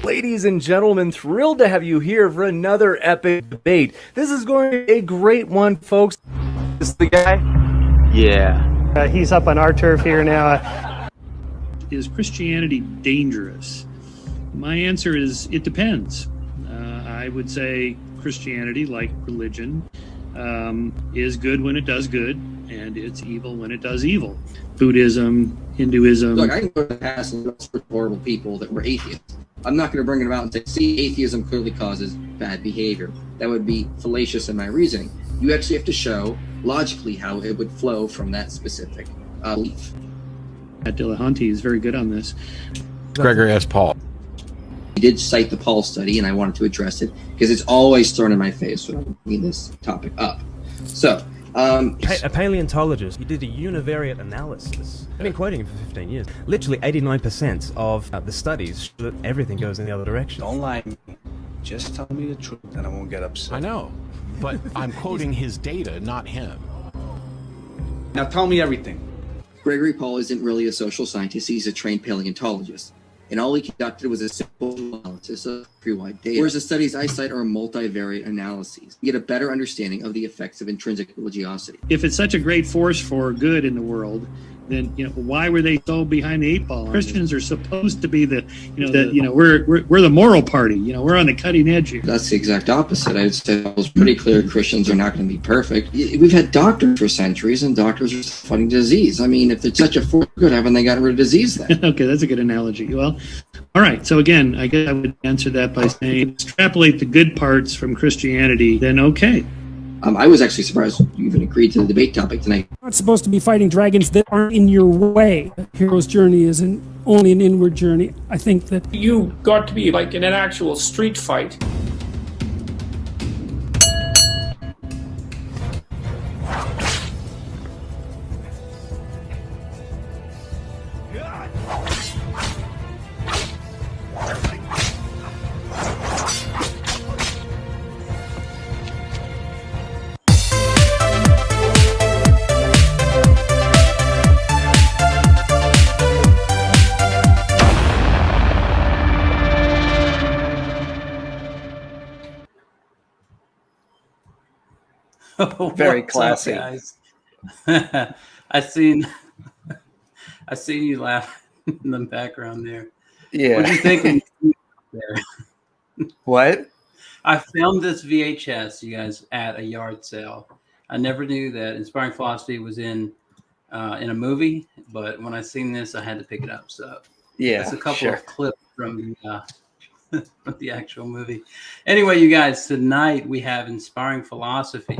Ladies and gentlemen, thrilled to have you here for another epic debate. This is going to be a great one, folks. This is the guy? Yeah. He's up on our turf here now. Is Christianity dangerous? My answer is it depends. I would say Christianity, like religion, is good when it does good, and it's evil when it does evil. Buddhism, Hinduism. Look, I can go to the past and look for horrible people that were atheists. I'm not going to bring it out and say, see, atheism clearly causes bad behavior. That would be fallacious in my reasoning. You actually have to show logically how it would flow from that specific belief. Deontology is very good on this. Gregory S. Paul. He did cite the Paul study, and I wanted to address it because it's always thrown in my face when I'm bringing this topic up. So, a paleontologist, he did a univariate analysis. I've been quoting him for 15 years. Literally 89% of the studies show that everything goes in the other direction. Don't lie to me. Just tell me the truth and I won't get upset. I know, but I'm quoting his data, not him. Now tell me everything. Gregory Paul isn't really a social scientist. He's a trained paleontologist. And all he conducted was a simple analysis of tree-wide data. Whereas the studies I cite are multivariate analyses. You get a better understanding of the effects of intrinsic religiosity. If it's such a great force for good in the world, then why were they so behind the eight ball? Christians are supposed to be we're the moral party. We're on the cutting edge here. That's the exact opposite. I would say it was pretty clear Christians are not going to be perfect. We've had doctors for centuries, and doctors are fighting disease. I mean, if it's such a force for good, haven't they gotten rid of disease then? Okay, that's a good analogy. Well, all right. So again, I guess I would answer that by saying extrapolate the good parts from Christianity, then okay. I was actually surprised you even agreed to the debate topic tonight. You're not supposed to be fighting dragons that aren't in your way. The hero's journey is only an inward journey. I think that you got to be like in an actual street fight. Very classy. Guys? I seen you laugh in the background there. Yeah. What do you think there? What? I found this VHS, you guys, at a yard sale. I never knew that Inspiring Philosophy was in a movie, but when I seen this, I had to pick it up. So yeah, it's a couple of clips from the actual movie. Anyway, you guys, tonight we have Inspiring Philosophy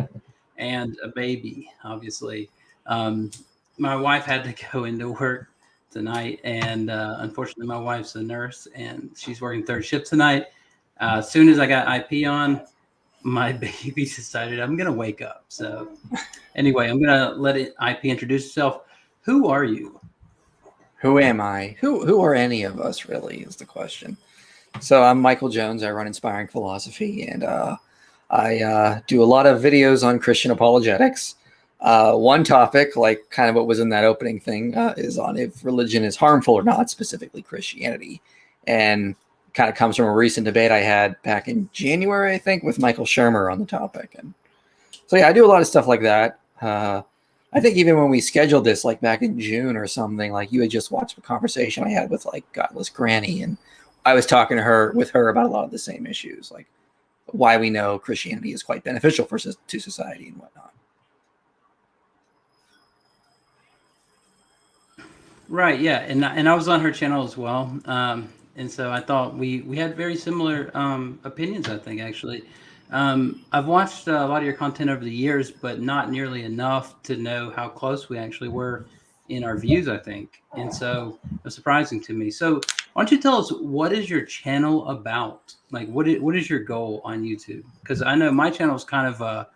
and a baby, obviously. My wife had to go into work tonight, and unfortunately my wife's a nurse and she's working third shift tonight. As soon as I got IP on, my baby decided I'm gonna wake up. So anyway, I'm gonna let IP introduce itself. Who are you? Who am I? Who are any of us, really, is the question. So I'm Michael Jones. I run Inspiring Philosophy, and I do a lot of videos on Christian apologetics. One topic, like kind of what was in that opening thing, is on if religion is harmful or not, specifically Christianity. And kind of comes from a recent debate I had back in January, I think, with Michael Shermer on the topic. And so, yeah, I do a lot of stuff like that. I think even when we scheduled this, like back in June or something, like you had just watched a conversation I had with like Godless Granny, and I was talking to her about a lot of the same issues, like why we know Christianity is quite beneficial to society and whatnot. Right, yeah, and I was on her channel as well, and so I thought we had very similar opinions. I think actually, I've watched a lot of your content over the years, but not nearly enough to know how close we actually were in our views, I think, and so it was surprising to me. So why don't you tell us, what is your channel about? Like, what is your goal on YouTube? Because I know my channel is kind of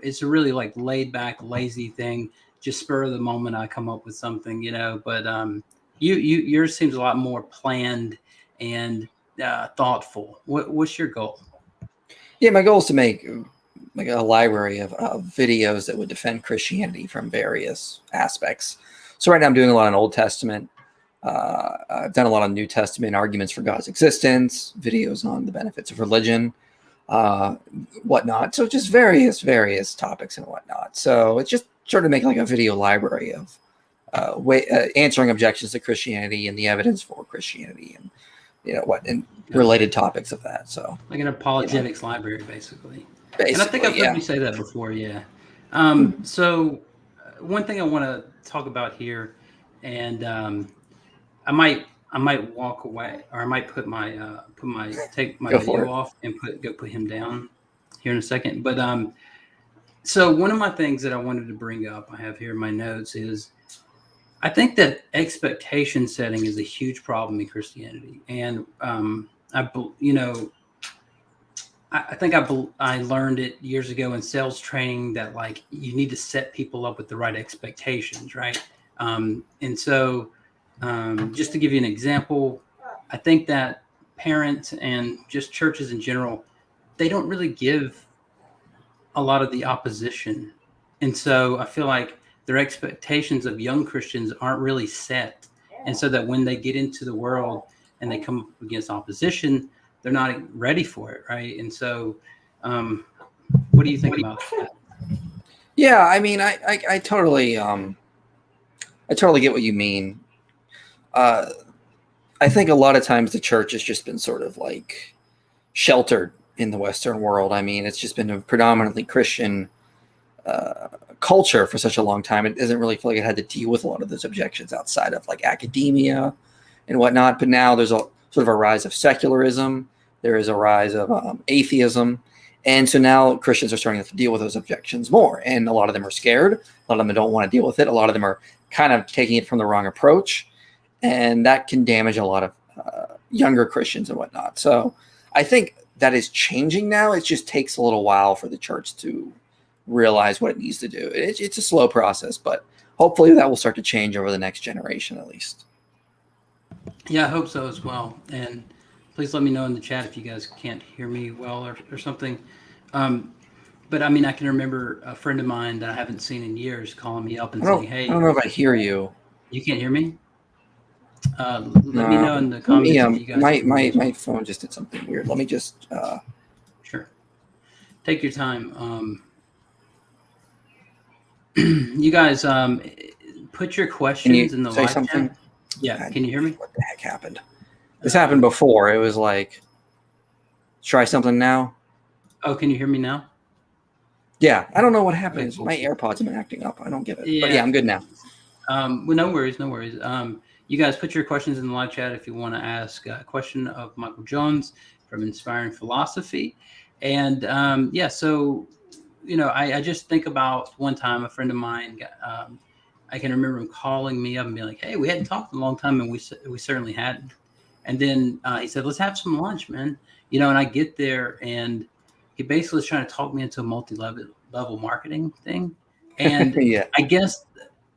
it's a really like laid back, lazy thing. Just spur of the moment, I come up with something, But yours seems a lot more planned and thoughtful. What's your goal? Yeah, my goal is to make like a library of videos that would defend Christianity from various aspects. So right now I'm doing a lot on Old Testament. I've done a lot of New Testament arguments for God's existence, videos on the benefits of religion, whatnot. So just various topics and whatnot. So it's just sort of making like a video library of answering objections to Christianity and the evidence for Christianity and and related topics of that. So like an apologetics library, basically. Basically, and I think I've heard you say that before. Yeah. So one thing I want to talk about here, and I might walk away, or I might take my video off and go put him down here in a second. But so one of my things that I wanted to bring up, I have here in my notes, is I think that expectation setting is a huge problem in Christianity, and I think I learned it years ago in sales training that like you need to set people up with the right expectations, right? And so just to give you an example, I think that parents and just churches in general, they don't really give a lot of the opposition. And so I feel like their expectations of young Christians aren't really set. And so that when they get into the world and they come up against opposition, they're not ready for it, right? And so what do you think about that? Yeah, I mean, I totally get what you mean. I think a lot of times the church has just been sort of like sheltered in the Western world. I mean, it's just been a predominantly Christian culture for such a long time. It doesn't really feel like it had to deal with a lot of those objections outside of like academia and whatnot. But now there's a sort of a rise of secularism. There is a rise of atheism. And so now Christians are starting to deal with those objections more. And a lot of them are scared. A lot of them don't want to deal with it. A lot of them are kind of taking it from the wrong approach. And that can damage a lot of younger Christians and whatnot. So I think that is changing now. It just takes a little while for the church to realize what it needs to do. It's a slow process, but hopefully that will start to change over the next generation at least. Yeah, I hope so as well. And please let me know in the chat if you guys can't hear me well or something. But I mean, I can remember a friend of mine that I haven't seen in years calling me up and saying, hey. I don't know if I hear you. You can't hear me? Let me know in the comments if you guys my phone just did something weird. Let me just Sure. Take your time. You guys put your questions in the live chat. Yeah, can you hear me? What the heck happened? This happened before. It was like, try something now. Oh, can you hear me now? Yeah, I don't know what happened. Okay, cool. My AirPods have been acting up. I don't get it. Yeah. But yeah, I'm good now. Well, no worries. You guys put your questions in the live chat if you want to ask a question of Michael Jones from Inspiring Philosophy. And so, I just think about one time a friend of mine, I can remember him calling me up and being like, hey, we hadn't talked in a long time, and we certainly hadn't. And then he said, let's have some lunch, man. And I get there, and he basically was trying to talk me into a multi-level marketing thing. And yeah. I guess,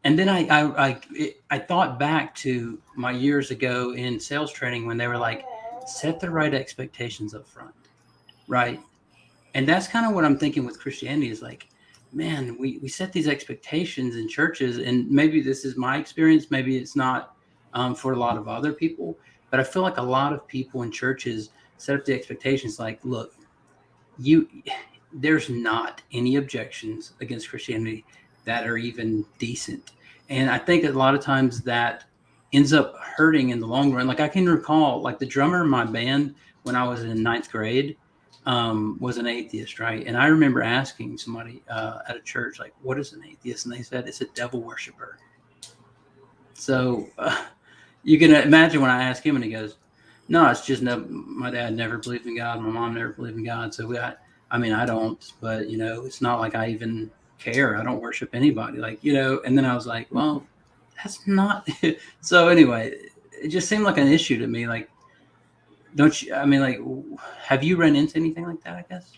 and then I thought back to my years ago in sales training when they were like, set the right expectations up front, right? And that's kind of what I'm thinking with Christianity is like, man, we set these expectations in churches, and maybe this is my experience, maybe it's not for a lot of other people, but I feel like a lot of people in churches set up the expectations like, look, there's not any objections against Christianity that are even decent. And I think a lot of times that ends up hurting in the long run. Like I can recall, like the drummer in my band when I was in ninth grade was an atheist, right? And I remember asking somebody at a church, like, what is an atheist? And they said, it's a devil worshiper. So you can imagine when I asked him and he goes, no, it's just my dad never believed in God. My mom never believed in God. So I don't, but it's not like I even care. I don't worship anybody, and then I was like, well, that's not it. So anyway, it just seemed like an issue to me. Like, don't you, have you run into anything like that, I guess?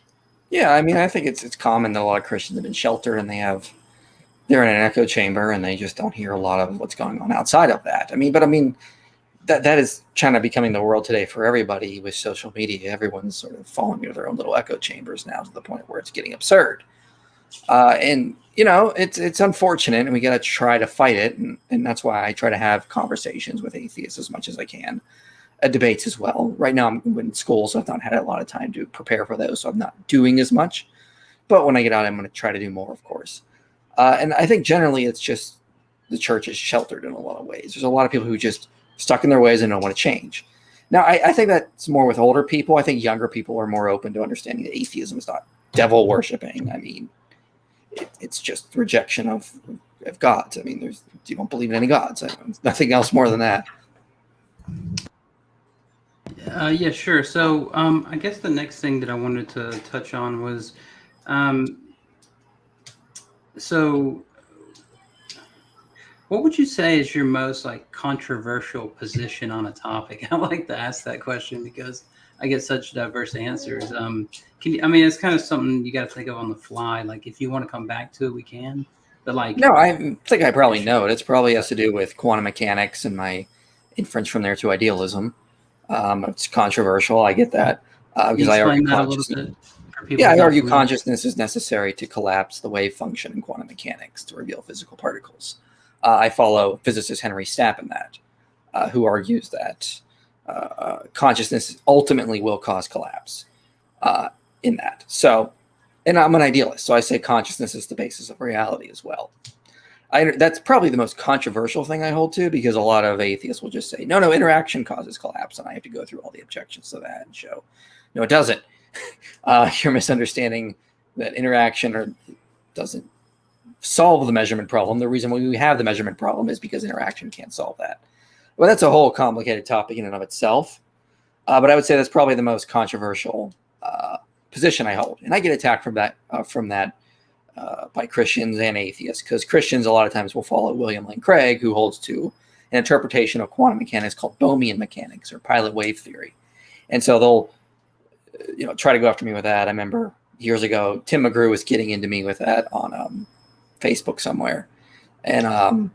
Yeah. I mean, I think it's common that a lot of Christians have been sheltered and they're in an echo chamber and they just don't hear a lot of what's going on outside of that. That is kind of becoming the world today for everybody with social media. Everyone's sort of falling into their own little echo chambers now to the point where it's getting absurd. And you know, it's unfortunate, and we got to try to fight it, and that's why I try to have conversations with atheists as much as I can, debates as well. Right now I'm in school, so I've not had a lot of time to prepare for those, so I'm not doing as much. But when I get out, I'm going to try to do more, of course. And I think generally it's just the church is sheltered in a lot of ways. There's a lot of people who just stuck in their ways and don't want to change. Now, I think that's more with older people. I think younger people are more open to understanding that atheism is not devil worshipping. I mean, it's just rejection of gods. I mean, you don't believe in any gods. Nothing else more than that. Yeah, sure. So I guess the next thing that I wanted to touch on was, so what would you say is your most like controversial position on a topic? I like to ask that question because I get such diverse answers. I mean, it's kind of something you got to think of on the fly. Like, if you want to come back to it, we can. But like, no, I think I probably know it. It probably has to do with quantum mechanics and my inference from there to idealism. It's controversial. I get that because I argue consciousness. Yeah, I argue consciousness is necessary to collapse the wave function in quantum mechanics to reveal physical particles. I follow physicist Henry Stapp in that, who argues that consciousness ultimately will cause collapse in that. So, and I'm an idealist, so I say consciousness is the basis of reality as well. That's probably the most controversial thing I hold to, because a lot of atheists will just say, no, interaction causes collapse, and I have to go through all the objections to that and show, no, it doesn't. You're misunderstanding that interaction doesn't solve the measurement problem. The reason why we have the measurement problem is because interaction can't solve that. Well, that's a whole complicated topic in and of itself. But I would say that's probably the most controversial position I hold. And I get attacked from that by Christians and atheists, because Christians a lot of times will follow William Lane Craig, who holds to an interpretation of quantum mechanics called Bohmian mechanics or pilot wave theory. And so they'll try to go after me with that. I remember years ago, Tim McGrew was getting into me with that on Facebook somewhere. And I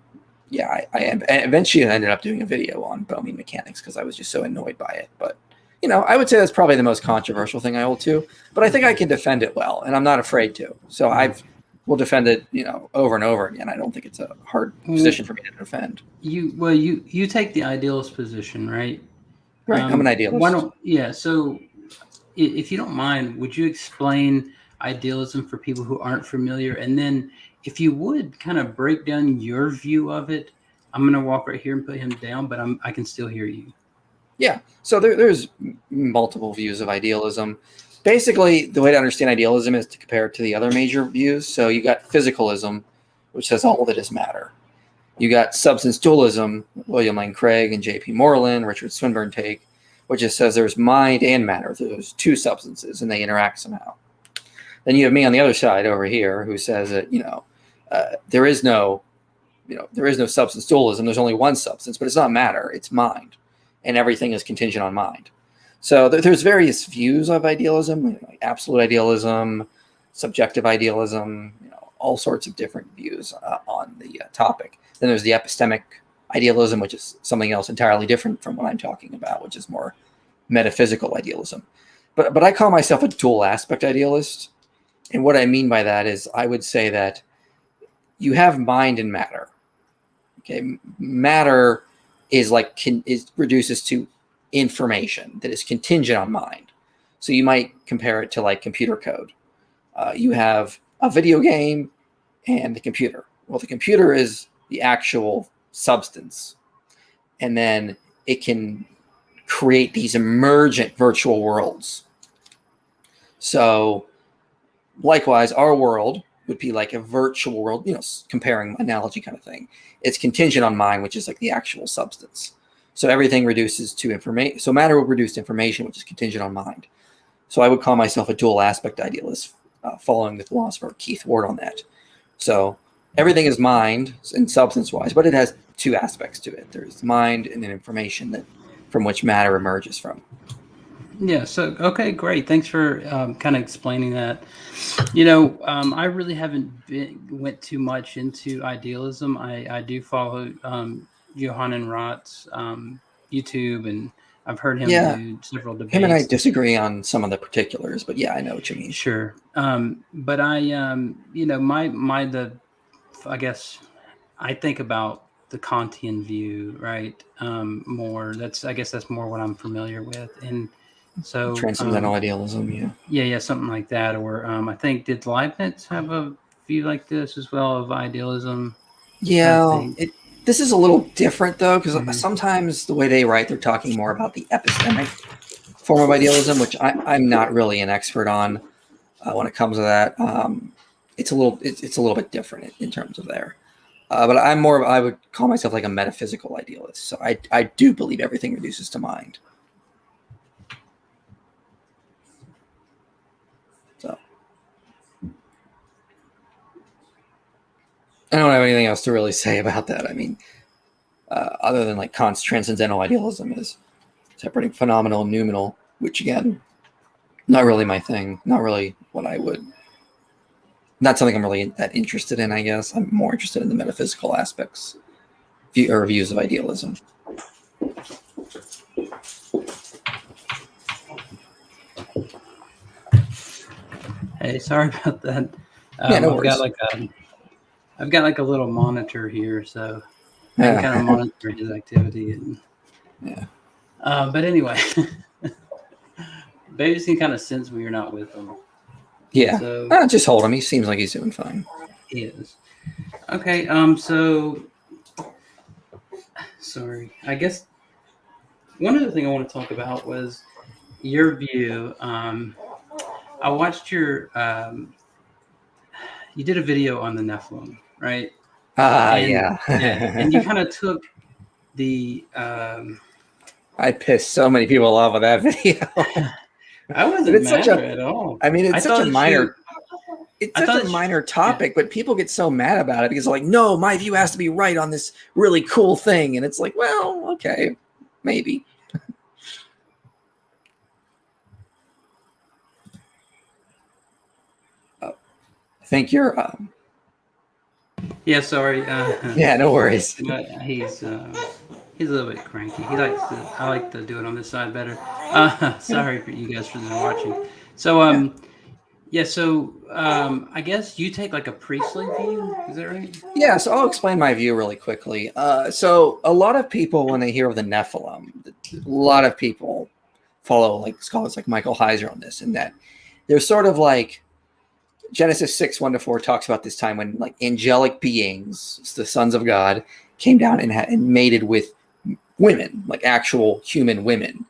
eventually ended up doing a video on Bohmian mechanics because I was just so annoyed by it. But, I would say that's probably the most controversial thing I hold to. But I think I can defend it well, and I'm not afraid to. So will defend it, over and over again. I don't think it's a hard position for me to defend. You take the idealist position, right? Right, I'm an idealist. So if you don't mind, would you explain idealism for people who aren't familiar? And then if you would kind of break down your view of it. I'm going to walk right here and put him down, but I can still hear you. Yeah, so there's multiple views of idealism. Basically, the way to understand idealism is to compare it to the other major views. So you got physicalism, which says all that is matter. You got substance dualism, William Lane Craig and J.P. Moreland, Richard Swinburne take, which just says there's mind and matter. There's two substances, and they interact somehow. Then you have me on the other side over here, who says that there is no substance dualism. There's only one substance, but it's not matter; it's mind, and everything is contingent on mind. So there's various views of idealism, like absolute idealism, subjective idealism, all sorts of different views on the topic. Then there's the epistemic idealism, which is something else entirely different from what I'm talking about, which is more metaphysical idealism. But I call myself a dual aspect idealist. And what I mean by that is I would say that you have mind and matter. Okay, matter is reduces to information that is contingent on mind. So you might compare it to like computer code. You have a video game and the computer. Well, the computer is the actual substance, and then it can create these emergent virtual worlds. So likewise, our world would be like a virtual world, comparing analogy kind of thing. It's contingent on mind, which is like the actual substance. So everything reduces to information. So matter will reduce to information, which is contingent on mind. So I would call myself a dual aspect idealist, following the philosopher Keith Ward on that. So everything is mind and substance-wise, but it has two aspects to it. There's mind and then information from which matter emerges from. Yeah. So, okay, great. Thanks for kind of explaining that. I really haven't went too much into idealism. I do follow Johann and Roth's YouTube, and I've heard him Yeah. do several debates. Him and I disagree on some of the particulars, but yeah, I know what you mean. Sure. But I, you know, I guess I think about the Kantian view, right? More. I guess that's more what I'm familiar with, and so Transcendental idealism, yeah. Yeah, something like that. Or I think, did Leibniz have a view like this as well of idealism? Yeah, this is a little different though, because sometimes the way they write, they're talking more about the epistemic form of idealism, which I'm not really an expert on when it comes to that. It's a little bit different in terms of there. But I would call myself like a metaphysical idealist. So I do believe everything reduces to mind. So I don't have anything else to really say about that. I mean, other than like Kant's transcendental idealism is separating phenomenal and noumenal, which again, not really my thing. Not really what I would. Not something I'm really that interested in, I guess. I'm more interested in the metaphysical aspects or views of idealism. Hey, sorry about that. Yeah, no worries. I've got like a little monitor here, so I can kind of monitor his activity. And, yeah. But anyway, babies can kind of sense when you're not with them. Yeah. So, just hold him. He seems like he's doing fine. He is. Okay. So, sorry. I guess one other thing I want to talk about was your view. I watched your. You did a video on the Nephilim, right? Yeah. And you kind of took the. I pissed so many people off with that video. I wasn't mad at all. I mean, it's such a minor. It's such a minor topic, but people get so mad about it because they're like, no, my view has to be right on this really cool thing, and it's like, well, okay, maybe. I think you're. Yeah, sorry. Yeah, no worries. He's a little bit cranky. I like to do it on this side better. Sorry for you guys for watching. So I guess you take like a priestly view. Is that right? Yeah. So I'll explain my view really quickly. So a lot of people, when they hear of the Nephilim, a lot of people follow like scholars like Michael Heiser on this, and that there's sort of like Genesis 6:1-4 talks about this time when like angelic beings, the sons of God, came down and mated with women, like actual human women,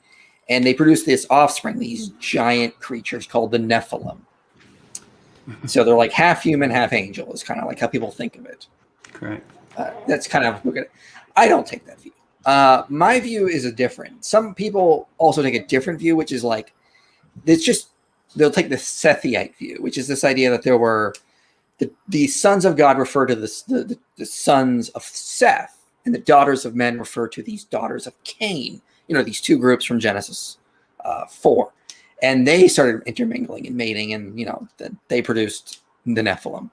and they produced this offspring, these giant creatures called the Nephilim. So they're like half human, half angel. Is kind of like how people think of it. Correct. That's kind of look at it. I don't take that view. My view is a different. Some people also take a different view, which is like it's just they'll take the Sethite view, which is this idea that there were the sons of God refer to the sons of Seth. And the daughters of men refer to these daughters of Cain, these two groups from Genesis 4. And they started intermingling and mating, and, then they produced the Nephilim.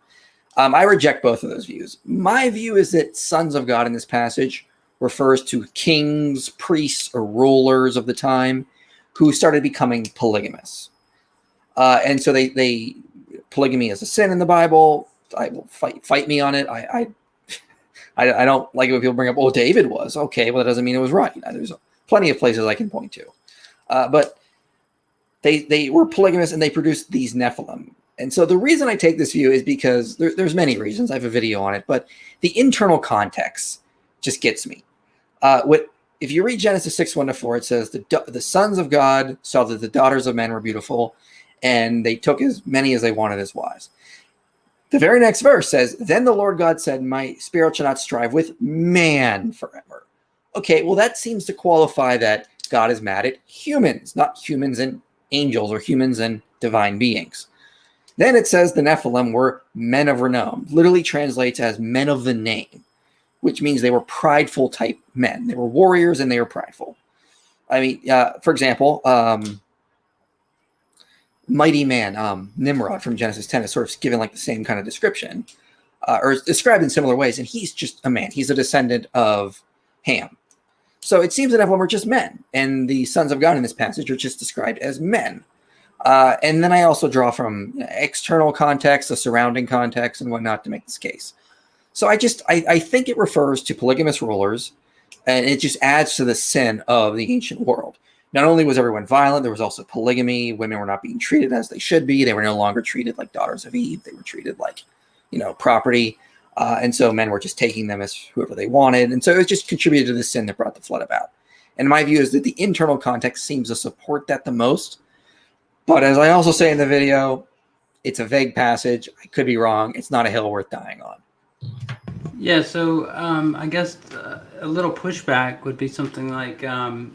I reject both of those views. My view is that sons of God in this passage refers to kings, priests, or rulers of the time who started becoming polygamous. And so they polygamy is a sin in the Bible. I will fight me on it. I don't like it when people bring up, David was. Okay, well, that doesn't mean it was right. There's plenty of places I can point to. But they were polygamous and they produced these Nephilim. And so the reason I take this view is because there's many reasons. I have a video on it. But the internal context just gets me. If you read Genesis 6:1-4, it says, the sons of God saw that the daughters of men were beautiful, and they took as many as they wanted as wives. The very next verse says, then the Lord God said, my spirit shall not strive with man forever. Okay, well, that seems to qualify that God is mad at humans, not humans and angels or humans and divine beings. Then it says the Nephilim were men of renown, literally translates as men of the name, which means they were prideful type men. They were warriors and they were prideful. I mean, for example, mighty man, Nimrod from Genesis 10 is sort of given like the same kind of description, or is described in similar ways. And he's just a man. He's a descendant of Ham. So it seems that everyone were just men, and the sons of God in this passage are just described as men. And then I also draw from external context, the surrounding context, and whatnot to make this case. So I think it refers to polygamous rulers, and it just adds to the sin of the ancient world. Not only was everyone violent, there was also polygamy. Women were not being treated as they should be. They were no longer treated like daughters of Eve. They were treated like, property. And so men were just taking them as whoever they wanted. And so it just contributed to the sin that brought the flood about. And my view is that the internal context seems to support that the most. But as I also say in the video, it's a vague passage. I could be wrong. It's not a hill worth dying on. Yeah, so I guess a little pushback would be something like,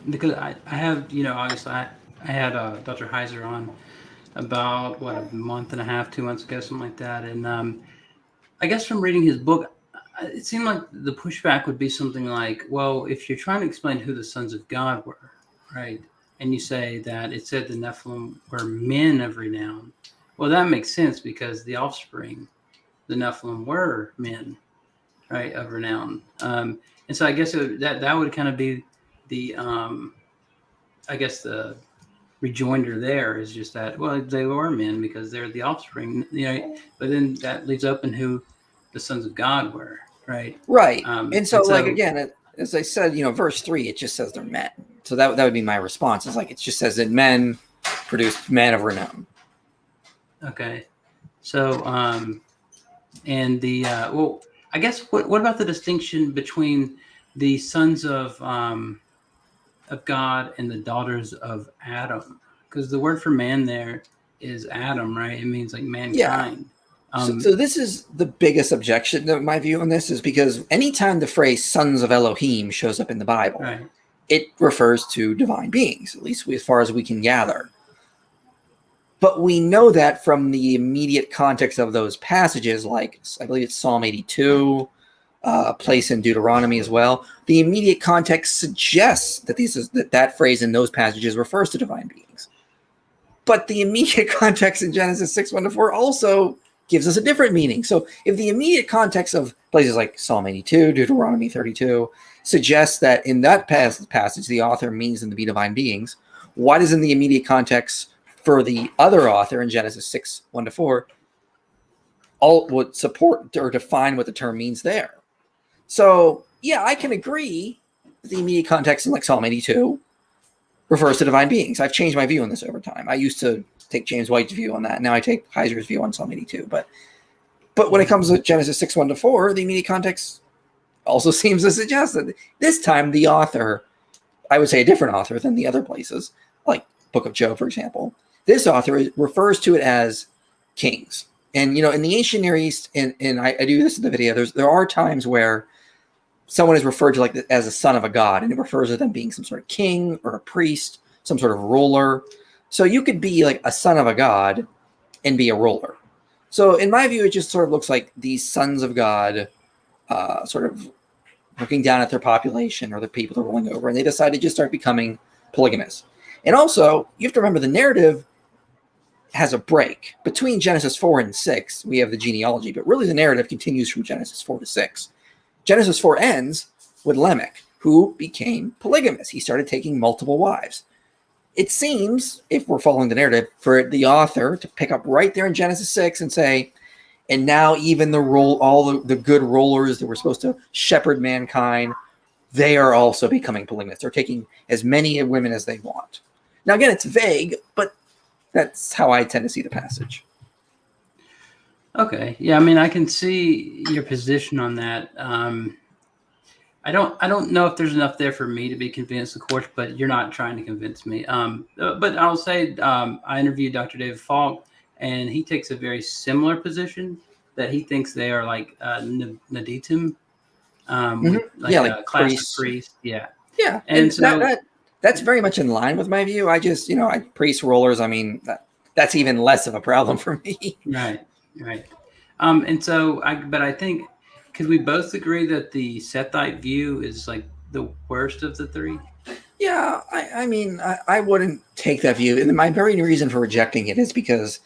because I have, obviously I had Dr. Heiser on about, a month and a half, 2 months ago, something like that. And I guess from reading his book, it seemed like the pushback would be something like, well, if you're trying to explain who the sons of God were, right, and you say that it said the Nephilim were men of renown, well, that makes sense because the offspring, the Nephilim, were men, right, of renown. And so I guess that would kind of be the, I guess the rejoinder there is just that, well, they were men because they're the offspring, but then that leaves open who the sons of God were, right? Right. And so like, again, as I said, verse 3, it just says they're men. So that would be my response. It's like, it just says that men produced men of renown. Okay. So, and the, well, I guess what about the distinction between the sons of God and the daughters of Adam? Because the word for man there is Adam, right? It means like mankind. Yeah. So this is the biggest objection to my view on this, is because anytime the phrase sons of Elohim shows up in the Bible, right, it refers to divine beings, at least as far as we can gather. But we know that from the immediate context of those passages, like I believe it's Psalm 82, place in Deuteronomy as well. The immediate context suggests that that phrase in those passages refers to divine beings. But the immediate context in Genesis 6:1-4 also gives us a different meaning. So if the immediate context of places like Psalm 82, Deuteronomy 32 suggests that in that passage the author means them to be divine beings, why doesn't the immediate context for the other author in Genesis 6:1-4 all would support or define what the term means there? So yeah, I can agree that the immediate context in like Psalm 82 refers to divine beings. I've changed my view on this over time. I used to take James White's view on that. Now I take Heiser's view on Psalm 82. But when it comes to Genesis 6:1-4, the immediate context also seems to suggest that this time the author, I would say a different author than the other places, like Book of Job, for example, this author refers to it as kings. And, in the ancient Near East, and I do this in the video, there are times where someone is referred to as a son of a god, and it refers to them being some sort of king or a priest, some sort of ruler. So you could be like a son of a god and be a ruler. So in my view, it just sort of looks like these sons of God sort of looking down at their population or the people they're ruling over, and they decide to just start becoming polygamous. And also, you have to remember the narrative has a break. Between Genesis 4 and 6, we have the genealogy, but really the narrative continues from Genesis 4 to 6. Genesis 4 ends with Lamech, who became polygamous. He started taking multiple wives. It seems, if we're following the narrative, for the author to pick up right there in Genesis 6 and say, and now even all the good rulers that were supposed to shepherd mankind, they are also becoming polygamous. They're taking as many women as they want. Now, again, it's vague, but that's how I tend to see the passage. Okay. Yeah, I mean, I can see your position on that. I don't know if there's enough there for me to be convinced, of course, but you're not trying to convince me. But I'll say I interviewed Dr. David Falk, and he takes a very similar position that he thinks they are like Naditim, like class priest. Yeah. Yeah. And so that's very much in line with my view. I just, priest rollers, I mean, that's even less of a problem for me. Right. And so I think, because we both agree that the Sethite view is like the worst of the three. Yeah, I mean, I wouldn't take that view. And my very reason for rejecting it is because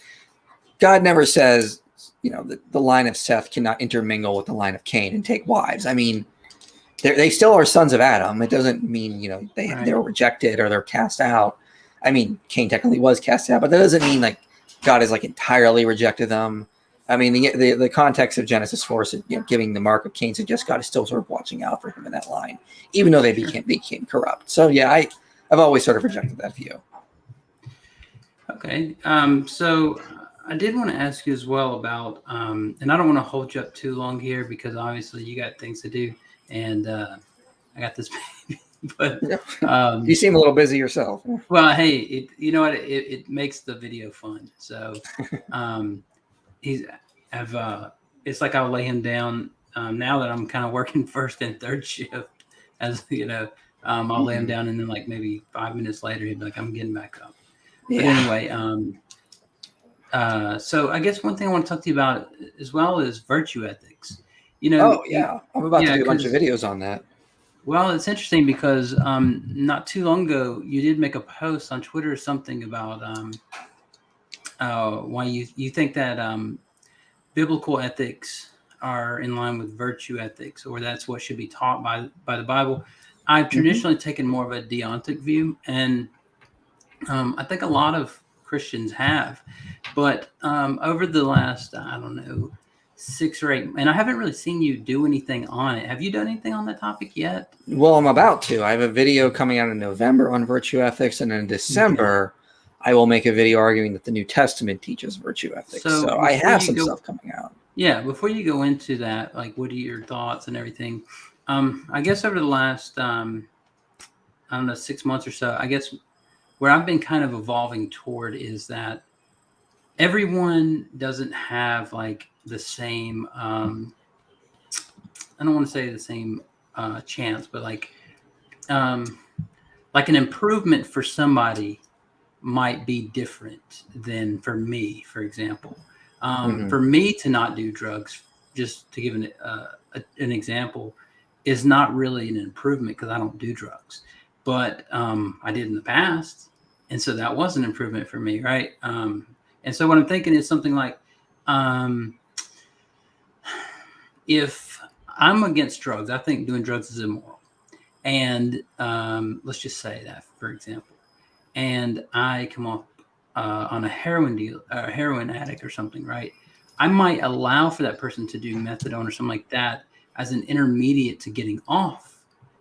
God never says, the line of Seth cannot intermingle with the line of Cain and take wives. I mean, they still are sons of Adam. It doesn't mean, you know, they're rejected or they're cast out. I mean, Cain technically was cast out, but that doesn't mean like God has like entirely rejected them. I mean, the context of Genesis 4, you know, giving the mark of Cain suggests God is still sort of watching out for him in that line, even though they became corrupt. So yeah, I've always sort of rejected that view. Okay. So I did want to ask you as well about, and I don't want to hold you up too long here because obviously you got things to do, and I got this baby. But you seem a little busy yourself. Well, hey, you know what? It makes the video fun. So it's like I'll lay him down now that I'm kind of working first and third shift. As you know, I'll lay him down, and then like maybe 5 minutes later, he'd be like, "I'm getting back up." Yeah. But anyway, so I guess one thing I want to talk to you about as well is virtue ethics. You know, I'm about to do a bunch of videos on that. Well, it's interesting because not too long ago, you did make a post on Twitter or something about why you think that biblical ethics are in line with virtue ethics, or that's what should be taught by the Bible. I've traditionally taken more of a deontic view, and I think a lot of Christians have. But over the last, I don't know, 6 or 8, and I haven't really seen you do anything on it. Have you done anything on that topic yet? Well, I'm about to. I have a video coming out in November on virtue ethics, and in December, I will make a video arguing that the New Testament teaches virtue ethics. So I have some stuff coming out. Yeah, before you go into that, like, what are your thoughts and everything? I guess over the last, I don't know, 6 months or so, I guess where I've been kind of evolving toward is that everyone doesn't have like the same, I don't want to say the same chance, but like an improvement for somebody might be different than for me, for example. For me to not do drugs, just to give an example, is not really an improvement because I don't do drugs. But I did in the past, and so that was an improvement for me, right? And so what I'm thinking is something like, if I'm against drugs, I think doing drugs is immoral. And let's just say that, for example, and I come off on a heroin addict or something, right? I might allow for that person to do methadone or something like that as an intermediate to getting off.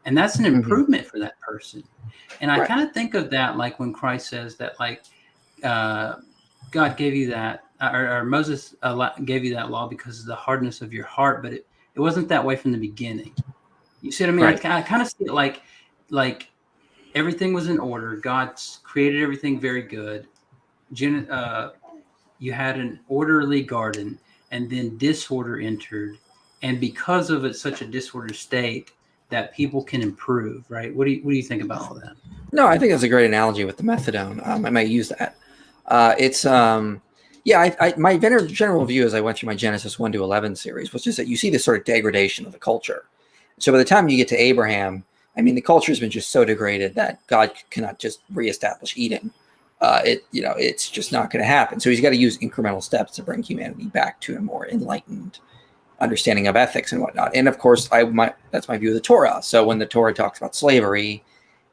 And that's an improvement for that person. And I kind of think of that like when Christ says that, like, God gave you that, or Moses gave you that law because of the hardness of your heart, but it wasn't that way from the beginning. You see what I mean? Right. I kind of see it like everything was in order. God created everything very good. You had an orderly garden, and then disorder entered. And because of it, such a disordered state, that people can improve, right? What do you think about all that? No, I think that's a great analogy with the methadone. I might use that. My general view as I went through my Genesis 1 to 11 series was just that you see this sort of degradation of the culture. So by the time you get to Abraham, I mean, the culture has been just so degraded that God cannot just reestablish Eden. It's just not going to happen. So he's got to use incremental steps to bring humanity back to a more enlightened understanding of ethics and whatnot. And of course, that's my view of the Torah. So when the Torah talks about slavery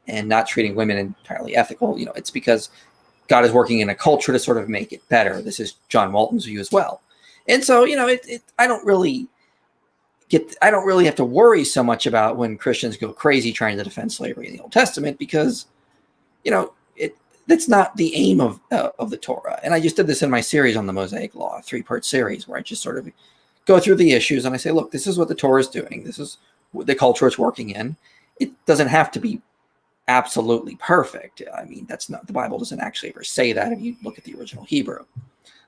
and not treating women entirely ethical, it's because God is working in a culture to sort of make it better. This is John Walton's view as well. And so, I don't really have to worry so much about when Christians go crazy trying to defend slavery in the Old Testament, because, that's not the aim of the Torah. And I just did this in my series on the Mosaic Law, a 3-part series where I just sort of go through the issues and I say, look, this is what the Torah is doing. This is the culture it's working in. It doesn't have to be absolutely perfect. I mean, the Bible doesn't actually ever say that if you look at the original Hebrew.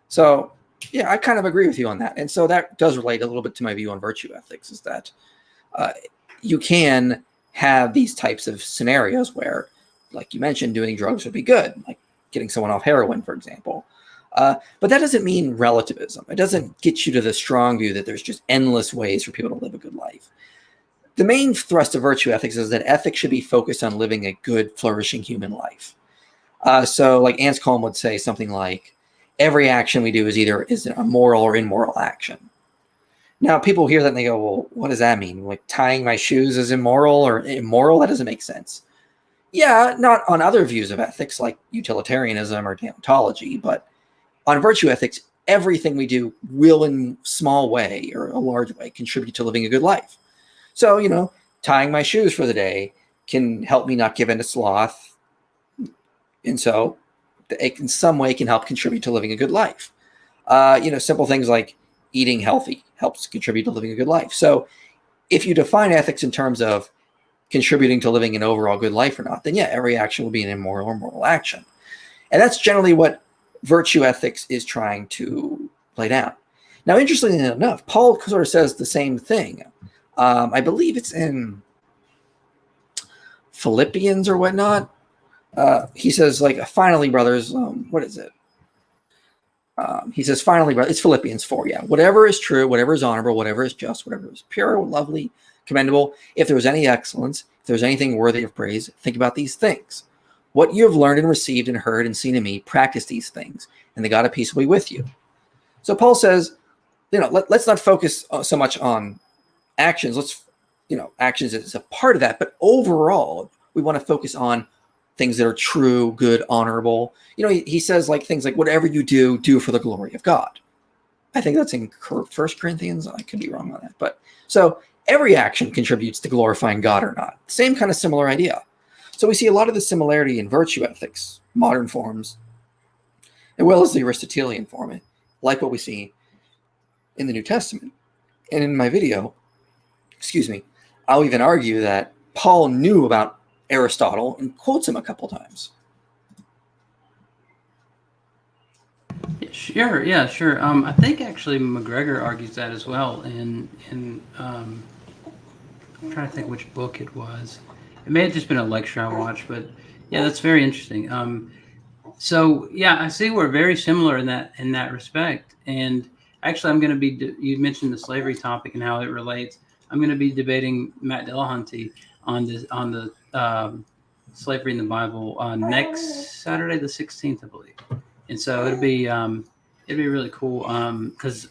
So yeah, I kind of agree with you on that. And so that does relate a little bit to my view on virtue ethics, is that you can have these types of scenarios where, like you mentioned, doing drugs would be good, like getting someone off heroin, for example. But that doesn't mean relativism. It doesn't get you to the strong view that there's just endless ways for people to live a good life. The main thrust of virtue ethics is that ethics should be focused on living a good, flourishing human life. So like Anscombe would say something like, every action we do is a moral or immoral action. Now, people hear that and they go, well, what does that mean? Like tying my shoes is immoral or immoral? That doesn't make sense. Yeah, not on other views of ethics like utilitarianism or deontology, but on virtue ethics, everything we do will in small way or a large way contribute to living a good life. So, you know, tying my shoes for the day can help me not give in to sloth. And so it in some way can help contribute to living a good life. You know, simple things like eating healthy helps contribute to living a good life. So if you define ethics in terms of contributing to living an overall good life or not, then yeah, every action will be an immoral or moral action. And that's generally what virtue ethics is trying to lay down. Now, interestingly enough, Paul sort of says the same thing. I believe it's in Philippians or whatnot. He says, like, finally, brothers, what is it? He says, finally, brothers, it's Philippians 4, yeah. Whatever is true, whatever is honorable, whatever is just, whatever is pure, lovely, commendable, if there was any excellence, if there was anything worthy of praise, think about these things. What you have learned and received and heard and seen in me, practice these things, and the God of peace will be with you. So Paul says, you know, let's not focus so much on actions. Let's, you know, actions is a part of that, but overall, we want to focus on things that are true, good, honorable. You know, he says like things like, whatever you do, do for the glory of God. I think that's in 1 Corinthians. I could be wrong on that. But so every action contributes to glorifying God or not. Same kind of similar idea. So we see a lot of the similarity in virtue ethics, modern forms, as well as the Aristotelian form, like what we see in the New Testament. And in my video, I'll even argue that Paul knew about Aristotle and quotes him a couple times. Sure, yeah, sure. I think actually McGregor argues that as well. I'm trying to think which book it was. It may have just been a lecture I watched, but yeah, that's very interesting. So yeah, I see we're very similar in that respect. And actually, I'm going to be. You mentioned the slavery topic and how it relates. I'm going to be debating Matt Dillahunty on the slavery in the Bible next Saturday, the 16th, I believe. And so it'd be really cool because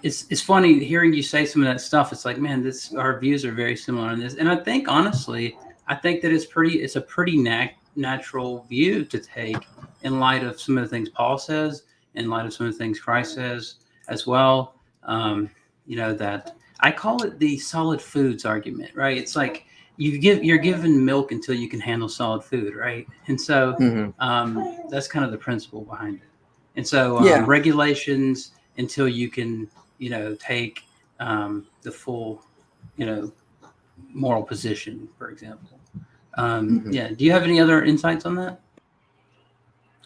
it's funny hearing you say some of that stuff. It's like, man, our views are very similar on this. And I think honestly, that it's a pretty natural view to take in light of some of the things Paul says, in light of some of the things Christ says as well. You know, that I call it the solid foods argument, right? It's like you're given milk until you can handle solid food, right? And so that's kind of the principle behind it. And so regulations until you can, you know, take the full, you know, moral position, for example. Yeah. Do you have any other insights on that?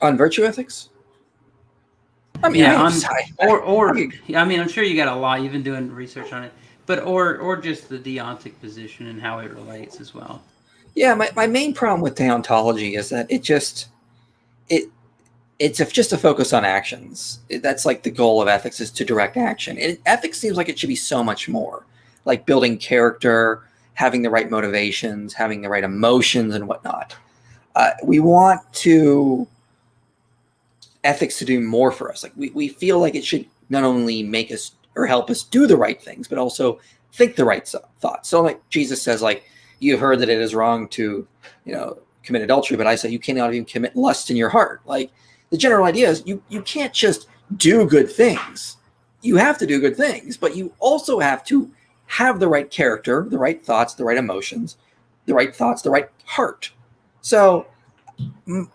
On virtue ethics? I mean, yeah, I mean, I'm sure you got a lot. You've been doing research on it, but or just the deontic position and how it relates as well. Yeah, my main problem with deontology is that it's just a focus on actions. That's like the goal of ethics, is to direct action. And ethics seems like it should be so much more, like building character, having the right motivations, having the right emotions and whatnot. We want ethics to do more for us. Like we feel like it should not only make us or help us do the right things, but also think the right thoughts. So like Jesus says, like, you heard that it is wrong to, you know, commit adultery, but I say you cannot even commit lust in your heart. Like, the general idea is you can't just do good things. You have to do good things, but you also have to have the right character, the right thoughts, the right emotions, the right heart. So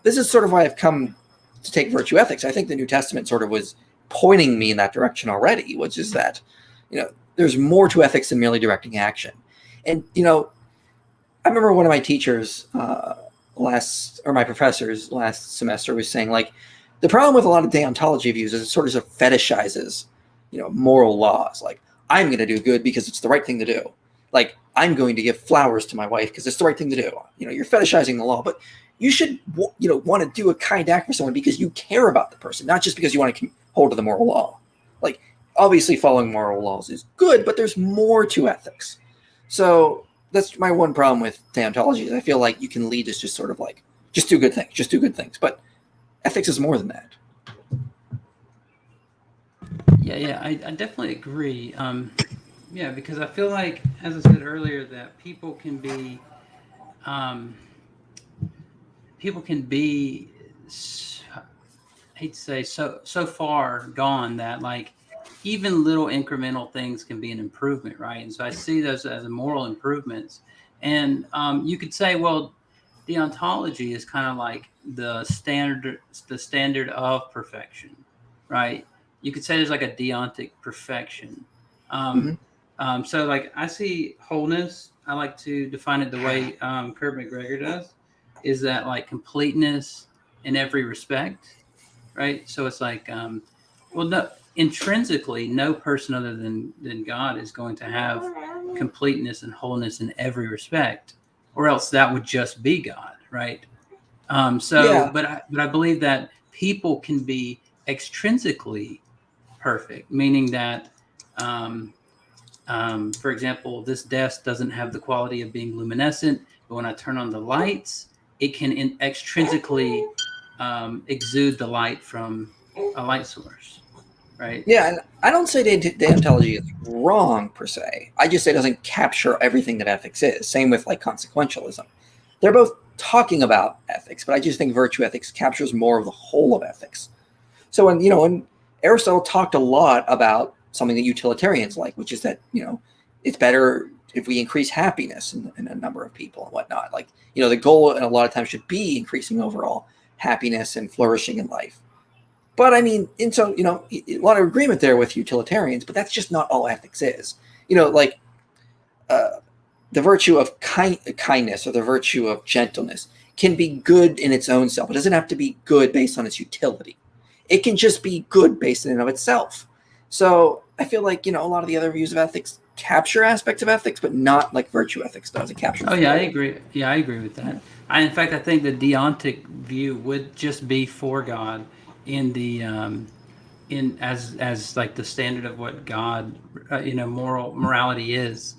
this is sort of why I've come to take virtue ethics. I think the New Testament sort of was pointing me in that direction already, which is that, you know, there's more to ethics than merely directing action. And, you know, I remember one of my teachers my professors last semester was saying, like, the problem with a lot of deontology views is it sort of fetishizes, you know, moral laws. Like, I'm going to do good because it's the right thing to do. Like, I'm going to give flowers to my wife because it's the right thing to do. You know, you're fetishizing the law, but you should, you know, want to do a kind act for someone because you care about the person, not just because you want to hold to the moral law. Like, obviously following moral laws is good, but there's more to ethics. So that's my one problem with deontology, is I feel like you can lead us just sort of like, just do good things. But ethics is more than that. I definitely agree. Yeah, because I feel like, as I said earlier, that um, people can be, I hate to say, so far gone that like even little incremental things can be an improvement, right? And so I see those as moral improvements. And you could say, well, deontology is kind of like the standard of perfection, right? You could say there's like a deontic perfection. So like I see wholeness, I like to define it the way Kurt McGregor does, is that like completeness in every respect, right? So it's like, well, no, intrinsically, no person other than God is going to have completeness and wholeness in every respect, or else that would just be God, right? But I believe that people can be extrinsically perfect, meaning that, for example, this desk doesn't have the quality of being luminescent, but when I turn on the lights, it can extrinsically exude the light from a light source, right? Yeah, and I don't say deontology is wrong per se. I just say it doesn't capture everything that ethics is. Same with like consequentialism. They're both talking about ethics, but I just think virtue ethics captures more of the whole of ethics. So when Aristotle talked a lot about something that utilitarians like, which is that it's better if we increase happiness in a number of people and whatnot. Like the goal and a lot of times should be increasing overall happiness and flourishing in life. But I mean, and so a lot of agreement there with utilitarians, but that's just not all ethics is. The virtue of kindness or the virtue of gentleness can be good in its own self. It doesn't have to be good based on its utility. It can just be good based in and of itself. So I feel like, a lot of the other views of ethics capture aspects of ethics, but not like virtue ethics does. It captures. Oh yeah, I agree. Yeah, I agree with that. In fact, I think the deontic view would just be for God in the as like the standard of what God, morality is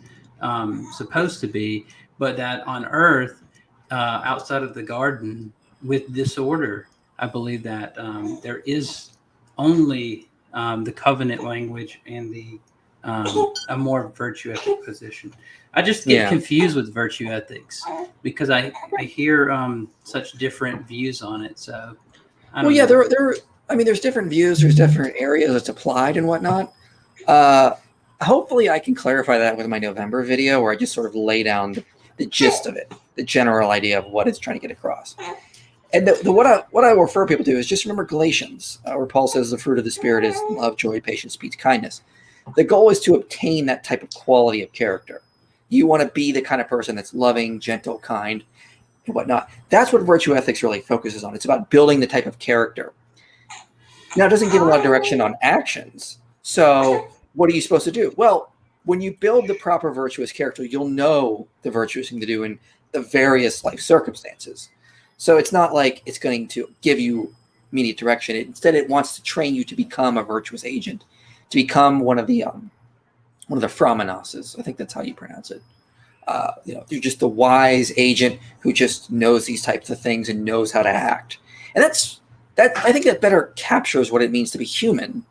supposed to be, but that on earth, outside of the garden with disorder, I believe that there is only the covenant language and the a more virtue ethic position. I just get confused with virtue ethics because I hear such different views on it. So there's different views. There's different areas it's applied and whatnot. Hopefully, I can clarify that with my November video where I just sort of lay down the gist of it, the general idea of what it's trying to get across. And what I refer people to is just remember Galatians, where Paul says the fruit of the Spirit is love, joy, patience, speech, kindness. The goal is to obtain that type of quality of character. You want to be the kind of person that's loving, gentle, kind, and whatnot. That's what virtue ethics really focuses on. It's about building the type of character. Now, it doesn't give a lot of direction on actions. So what are you supposed to do? Well, when you build the proper virtuous character, you'll know the virtuous thing to do in the various life circumstances. So it's not like it's going to give you immediate direction. Instead, it wants to train you to become a virtuous agent, to become one of the phromonoses. I think that's how you pronounce it. You're just the wise agent who just knows these types of things and knows how to act. And I think that better captures what it means to be human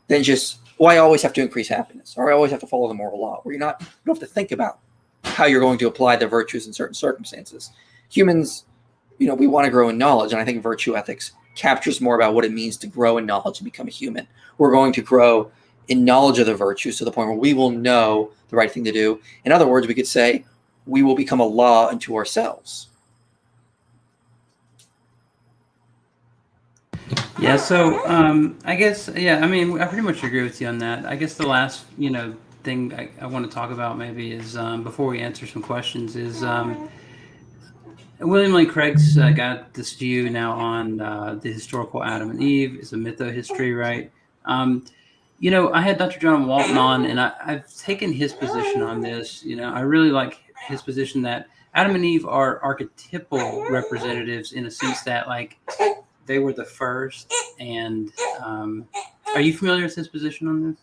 than just, I always have to increase happiness, or I always have to follow the moral law, where you don't have to think about how you're going to apply the virtues in certain circumstances. Humans, we want to grow in knowledge, and I think virtue ethics captures more about what it means to grow in knowledge and become a human. We're going to grow in knowledge of the virtues to the point where we will know the right thing to do. In other words, we could say we will become a law unto ourselves. Yeah, so I guess, I pretty much agree with you on that. I guess the last, thing I want to talk about maybe is, before we answer some questions, is William Lane Craig's got this view now on the historical Adam and Eve. It's a mytho-history, right? I had Dr. John Walton on, and I've taken his position on this. I really like his position that Adam and Eve are archetypal representatives in a sense that, like, they were the first. And are you familiar with his position on this?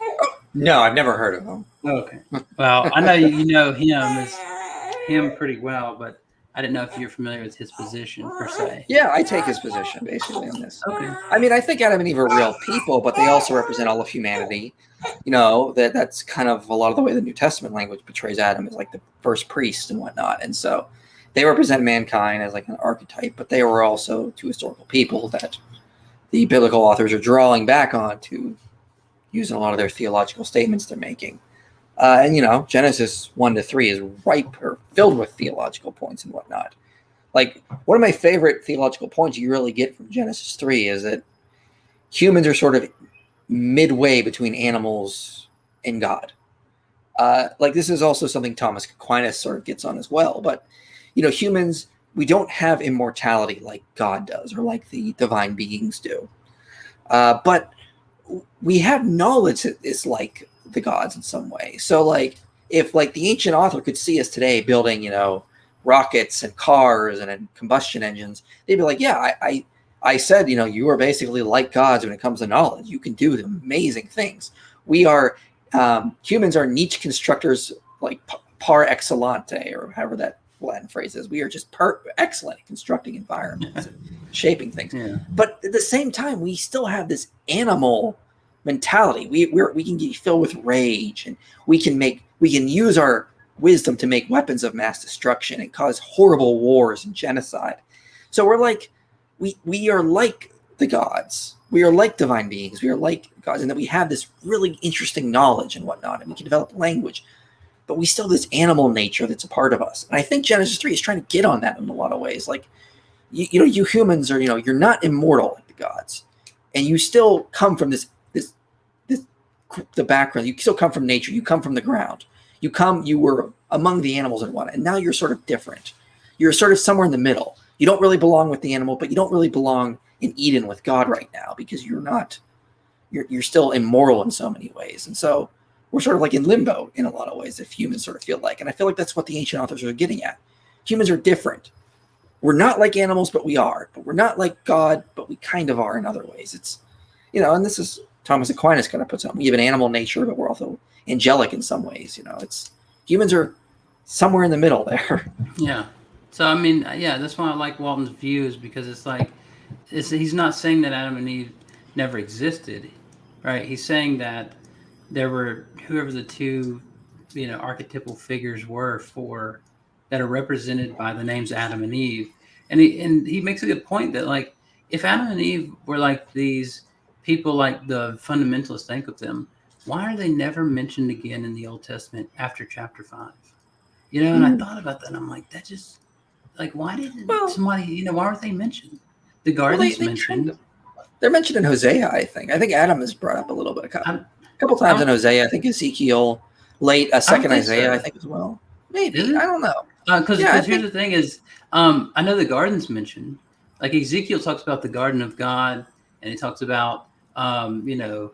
No, I've never heard of him. Okay. Well, I know you know him pretty well, but I didn't know if you're familiar with his position per se. Yeah, I take his position basically on this. Okay. I mean, I think Adam and Eve are real people, but they also represent all of humanity. You know, that's kind of a lot of the way the New Testament language portrays Adam as like the first priest and whatnot. And so they represent mankind as like an archetype, but they were also two historical people that the biblical authors are drawing back on to use in a lot of their theological statements they're making. And, you know, Genesis 1-3 is ripe or filled with theological points and whatnot. Like, one of my favorite theological points you really get from Genesis 3 is that humans are sort of midway between animals and God. Like, this is also something Thomas Aquinas sort of gets on as well. But, you know, humans, we don't have immortality like God does or like the divine beings do. But we have knowledge that is like the gods in some way. So like if like the ancient author could see us today building, you know, rockets and cars and combustion engines, they'd be like, yeah, I said, you know, you are basically like gods when it comes to knowledge. You can do amazing things. We are humans are niche constructors, like par excellente, or however that Latin phrase is. We are just excellent at constructing environments and shaping things. Yeah. But at the same time, we still have this animal mentality. We can get filled with rage, and we can use our wisdom to make weapons of mass destruction and cause horrible wars and genocide. So we're like, we are like the gods. We are like divine beings. We are like gods, and that we have this really interesting knowledge and whatnot, and we can develop language. But we still have this animal nature that's a part of us. And I think Genesis 3 is trying to get on that in a lot of ways. Like, you know, you humans are, you know, you're not immortal like the gods, and you still come from the background. You still come from nature. You come from the ground. You were among the animals and whatnot, and now you're sort of different. You're sort of somewhere in the middle. You don't really belong with the animal, but you don't really belong in Eden with God right now, because you're still immoral in so many ways. And so we're sort of like in limbo in a lot of ways, if humans sort of feel like. And I feel like that's what the ancient authors are getting at. Humans are different. We're not like animals, but we are. But we're not like God, but we kind of are in other ways. It's, you know, and this is Thomas Aquinas kind of puts on. We have an animal nature, but we're also angelic in some ways. You know, it's humans are somewhere in the middle there. Yeah. So, I mean, yeah, that's why I like Walton's views, because it's like, he's not saying that Adam and Eve never existed, right? He's saying that there were whoever the two, you know, archetypal figures were that are represented by the names Adam and Eve. And he makes a good point that, like, if Adam and Eve were like these people, like the fundamentalists think of them, why are they never mentioned again in the Old Testament after chapter 5? You know, and I thought about that. And I'm like, that just, like, why didn't somebody, you know, why weren't they mentioned? The garden's mentioned. They're mentioned in Hosea, I think. I think Adam is brought up a little bit. A couple times in Hosea. I think Ezekiel, second Isaiah, I think as well. Maybe. I don't know. Because here's the thing is, I know the garden's mentioned. Like Ezekiel talks about the garden of God, and he talks about, you know,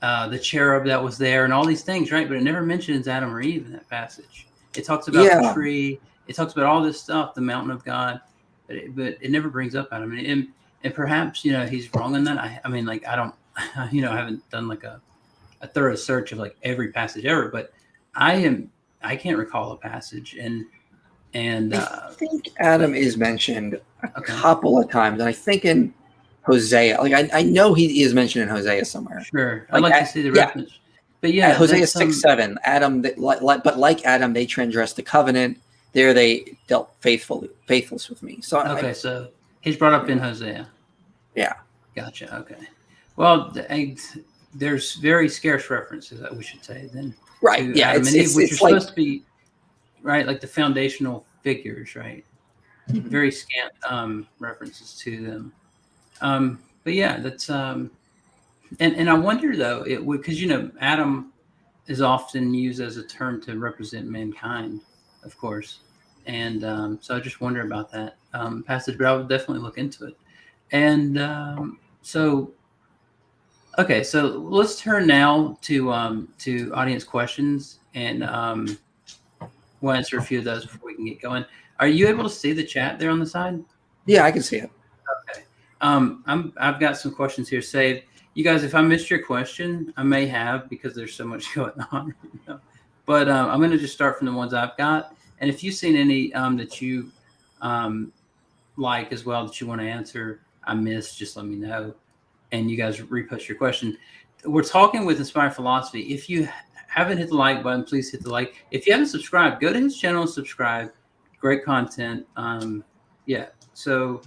the cherub that was there and all these things, right? But it never mentions Adam or Eve in that passage. It talks about the tree. It talks about all this stuff, the mountain of God, but it never brings up Adam. And perhaps, you know, he's wrong in that. I mean, like, I don't, you know, I haven't done like a thorough search of like every passage ever, but I can't recall a passage. And I think Adam is mentioned a couple of times, and I think in Hosea, like I know he is mentioned in Hosea somewhere. Sure, I'd like to see the reference. But yeah, Hosea 6:7. Adam, but like Adam, they transgressed the covenant. There, they dealt faithless with me. So so he's brought up in Hosea. Yeah, gotcha. Okay, well, there's very scarce references that we should say then. Right. Yeah, Adam and Eve, which are supposed to be right, like the foundational figures, right? Mm-hmm. Very scant references to them. But yeah, that's and I wonder though, because you know, Adam is often used as a term to represent mankind, of course, and so I just wonder about that passage, but I would definitely look into it. And so let's turn now to audience questions, and we'll answer a few of those before we can get going. Are you able to see the chat there on the side? Yeah, I can see it. Okay. I've got some questions here saved. You guys, if I missed your question, I may have, because there's so much going on. You know? But I'm going to just start from the ones I've got. And if you've seen any that you like as well that you want to answer, I missed, just let me know. And you guys repost your question. We're talking with Inspired Philosophy. If you haven't hit the like button, please hit the like. If you haven't subscribed, go to his channel and subscribe. Great content. Yeah. So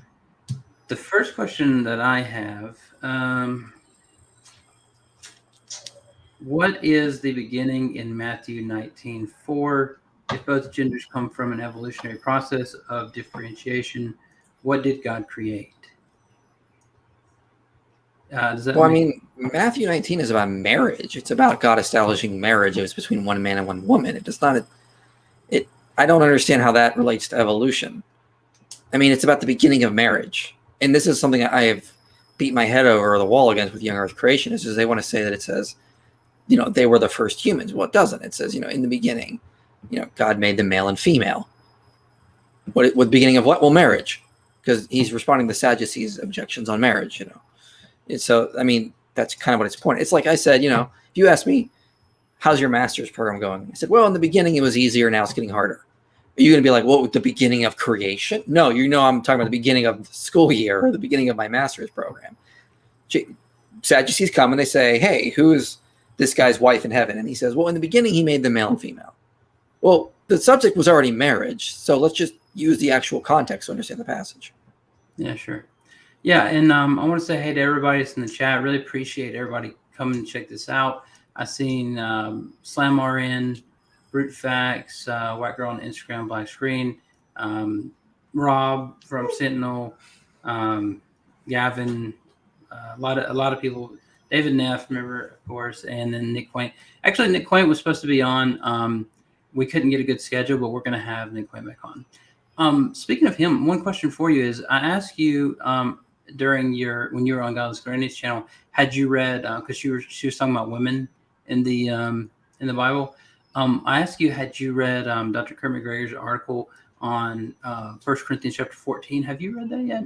the first question that I have, what is the beginning in Matthew 19:4? If both genders come from an evolutionary process of differentiation, what did God create? Does that Well, I mean, Matthew 19 is about marriage. It's about God establishing marriage. It was between one man and one woman. It does not. I don't understand how that relates to evolution. I mean, it's about the beginning of marriage, and this is something I have beat my head over the wall against with young Earth creationists. Is they want to say that it says, they were the first humans. Well, it doesn't. It says, in the beginning, God made them male and female. What beginning of what? Well, marriage, because he's responding to Sadducees' objections on marriage. And so, I mean, that's kind of what it's point. It's like I said, if you ask me, how's your master's program going? I said, well, in the beginning it was easier. Now it's getting harder. Are you going to be like, well, the beginning of creation? No, I'm talking about the beginning of the school year or the beginning of my master's program. Sadducees come and they say, hey, who is this guy's wife in heaven? And he says, well, in the beginning he made them male and female. Well, the subject was already marriage. So let's just use the actual context to understand the passage. Yeah, sure. Yeah, and I want to say hey to everybody that's in the chat. Really appreciate everybody coming to check this out. I seen Slam RN, Brute Facts, White Girl on Instagram, Black Screen, Rob from Sentinel, Gavin, a lot of people. David Neff, remember, of course, and then Nick Quaint. Actually, Nick Quaint was supposed to be on. We couldn't get a good schedule, but we're going to have Nick Quaint back on. Speaking of him, one question for you is: I asked you when you were on Godless Granny's channel, had you read because she was talking about women in the Bible. I asked you, had you read Dr. Kurt McGregor's article on 1 Corinthians chapter 14? Have you read that yet?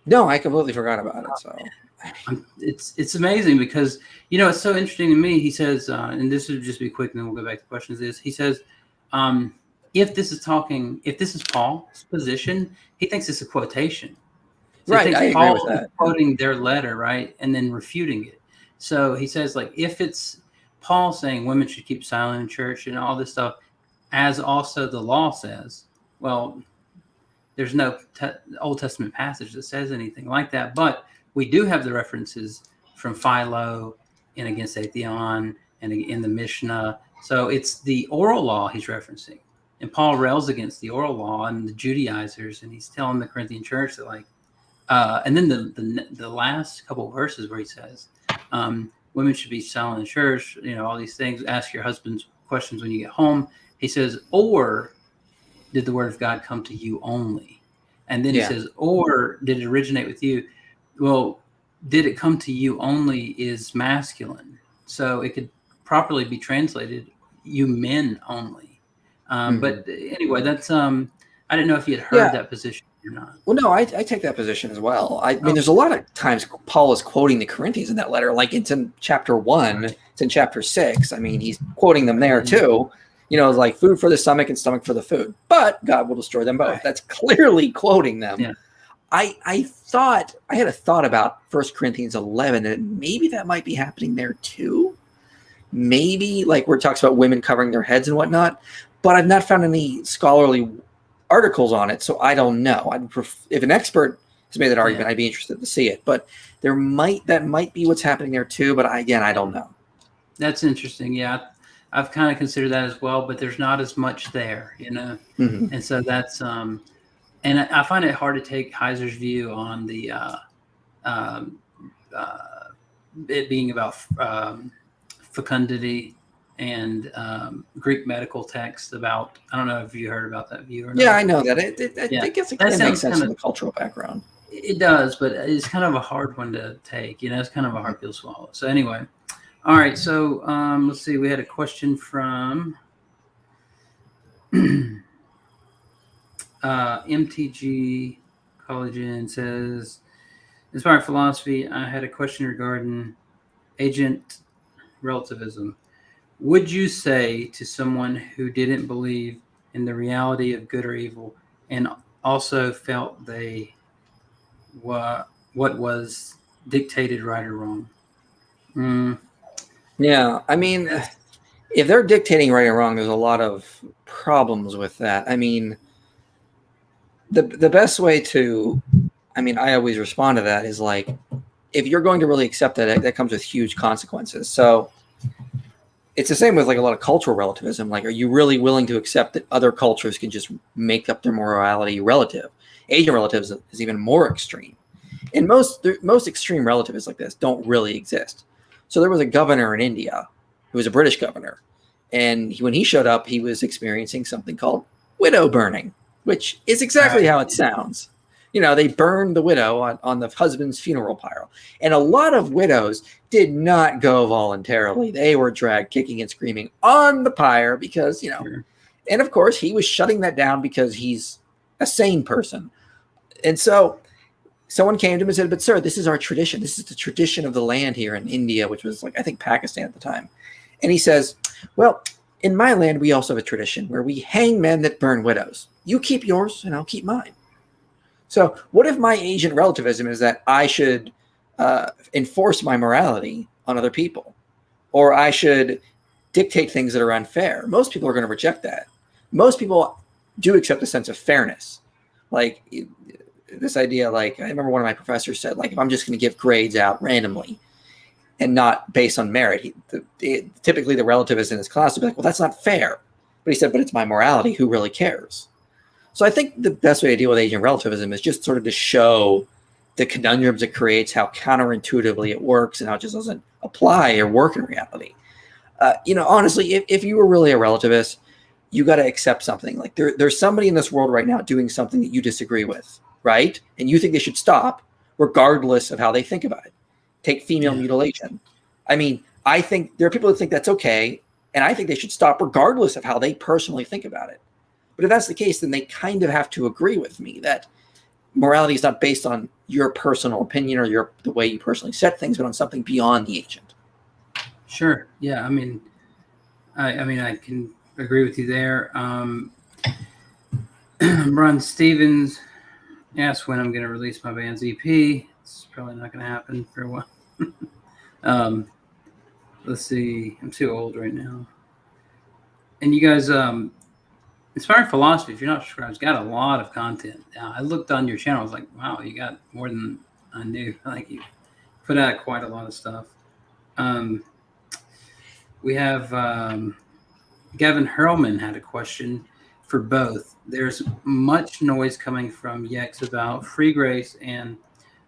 No, I completely forgot about it. So it's amazing because it's so interesting to me. He says, and this would just be quick, and then we'll go back to questions. He says, if this is Paul's position, he thinks it's a quotation. So right, I agree with that. Quoting their letter, right, and then refuting it. So he says, like, if it's Paul saying women should keep silent in church and all this stuff, as also the law says, well, there's no Old Testament passage that says anything like that. But we do have the references from Philo and against Atheon and in the Mishnah. So it's the oral law he's referencing. And Paul rails against the oral law and the Judaizers, and he's telling the Corinthian church that, like, and then the last couple of verses where he says, women should be silent in church, all these things, ask your husbands questions when you get home. He says, or did the word of God come to you only? And then he says, or did it originate with you? Well, did it come to you only is masculine. So it could properly be translated, you men only. But anyway, that's, I didn't know if you had heard that position or not. Well, no, I take that position as well. I mean, there's a lot of times Paul is quoting the Corinthians in that letter, like it's in chapter 1, it's in chapter 6. I mean, he's quoting them there too. It's like food for the stomach and stomach for the food, but God will destroy them both. Right. That's clearly quoting them. Yeah. I had a thought about 1 Corinthians 11, and maybe that might be happening there too. Maybe like where it talks about women covering their heads and whatnot, but I've not found any scholarly articles on it, so I don't know. If an expert has made that argument, I'd be interested to see it. But that might be what's happening there too. But I don't know. That's interesting. Yeah, I've kind of considered that as well. But there's not as much there, And so that's and I find it hard to take Heiser's view on the it being about fecundity and Greek medical text about, I don't know if you heard about that view or not. Yeah, I know that. I guess it kind of makes sense from the cultural background. It does, but it's kind of a hard one to take. It's kind of a hard pill to swallow. So anyway, all right. So let's see. We had a question from MTG Collagen says, Inspired Philosophy, I had a question regarding agent relativism. Would you say to someone who didn't believe in the reality of good or evil and also felt what was dictated right or wrong. Yeah, I mean, if they're dictating right or wrong, there's a lot of problems with that. I mean, the best way to, I mean, I always respond to that is like, if you're going to really accept that, that comes with huge consequences. So it's the same with like a lot of cultural relativism. Like, are you really willing to accept that other cultures can just make up their morality relative? Asian relativism is even more extreme. And most extreme relativists like this don't really exist. So there was a governor in India who was a British governor. And when he showed up, he was experiencing something called widow burning, which is exactly how it sounds. You know, they burned the widow on the husband's funeral pyre. And a lot of widows did not go voluntarily. They were dragged kicking and screaming on the pyre because, you know, and of course he was shutting that down because he's a sane person. And so someone came to him and said, but sir, this is our tradition. This is the tradition of the land here in India, which was like, I think Pakistan at the time. And he says, well, in my land, we also have a tradition where we hang men that burn widows. You keep yours and I'll keep mine. So what if my Asian relativism is that I should enforce my morality on other people, or I should dictate things that are unfair? Most people are going to reject that. Most people do accept a sense of fairness. Like this idea, like I remember one of my professors said, like, if I'm just going to give grades out randomly and not based on merit, typically the relativists in his class would be like, well, that's not fair. But he said, but it's my morality. Who really cares? So I think the best way to deal with Asian relativism is just sort of to show the conundrums it creates, how counterintuitively it works, and how it just doesn't apply or work in reality. You know, honestly, if you were really a relativist, you got to accept something. Like there's somebody in this world right now doing something that you disagree with, right? And you think they should stop, regardless of how they think about it. Take female mutilation. I mean, I think there are people that think that's okay, and I think they should stop regardless of how they personally think about it. But if that's the case, then they kind of have to agree with me that morality is not based on your personal opinion or the way you personally set things, but on something beyond the ancient. Sure. Yeah. I mean, I can agree with you there. Ron Stevens asked when I'm going to release my band's EP. It's probably not going to happen for a while. Let's see. I'm too old right now. And you guys, Inspiring Philosophy, if you're not subscribed, it's got a lot of content. I looked on your channel. I was like, wow, you got more than I knew. Like, you put out quite a lot of stuff. We have Gavin Hurlman had a question for both. There's much noise coming from Yex about free grace and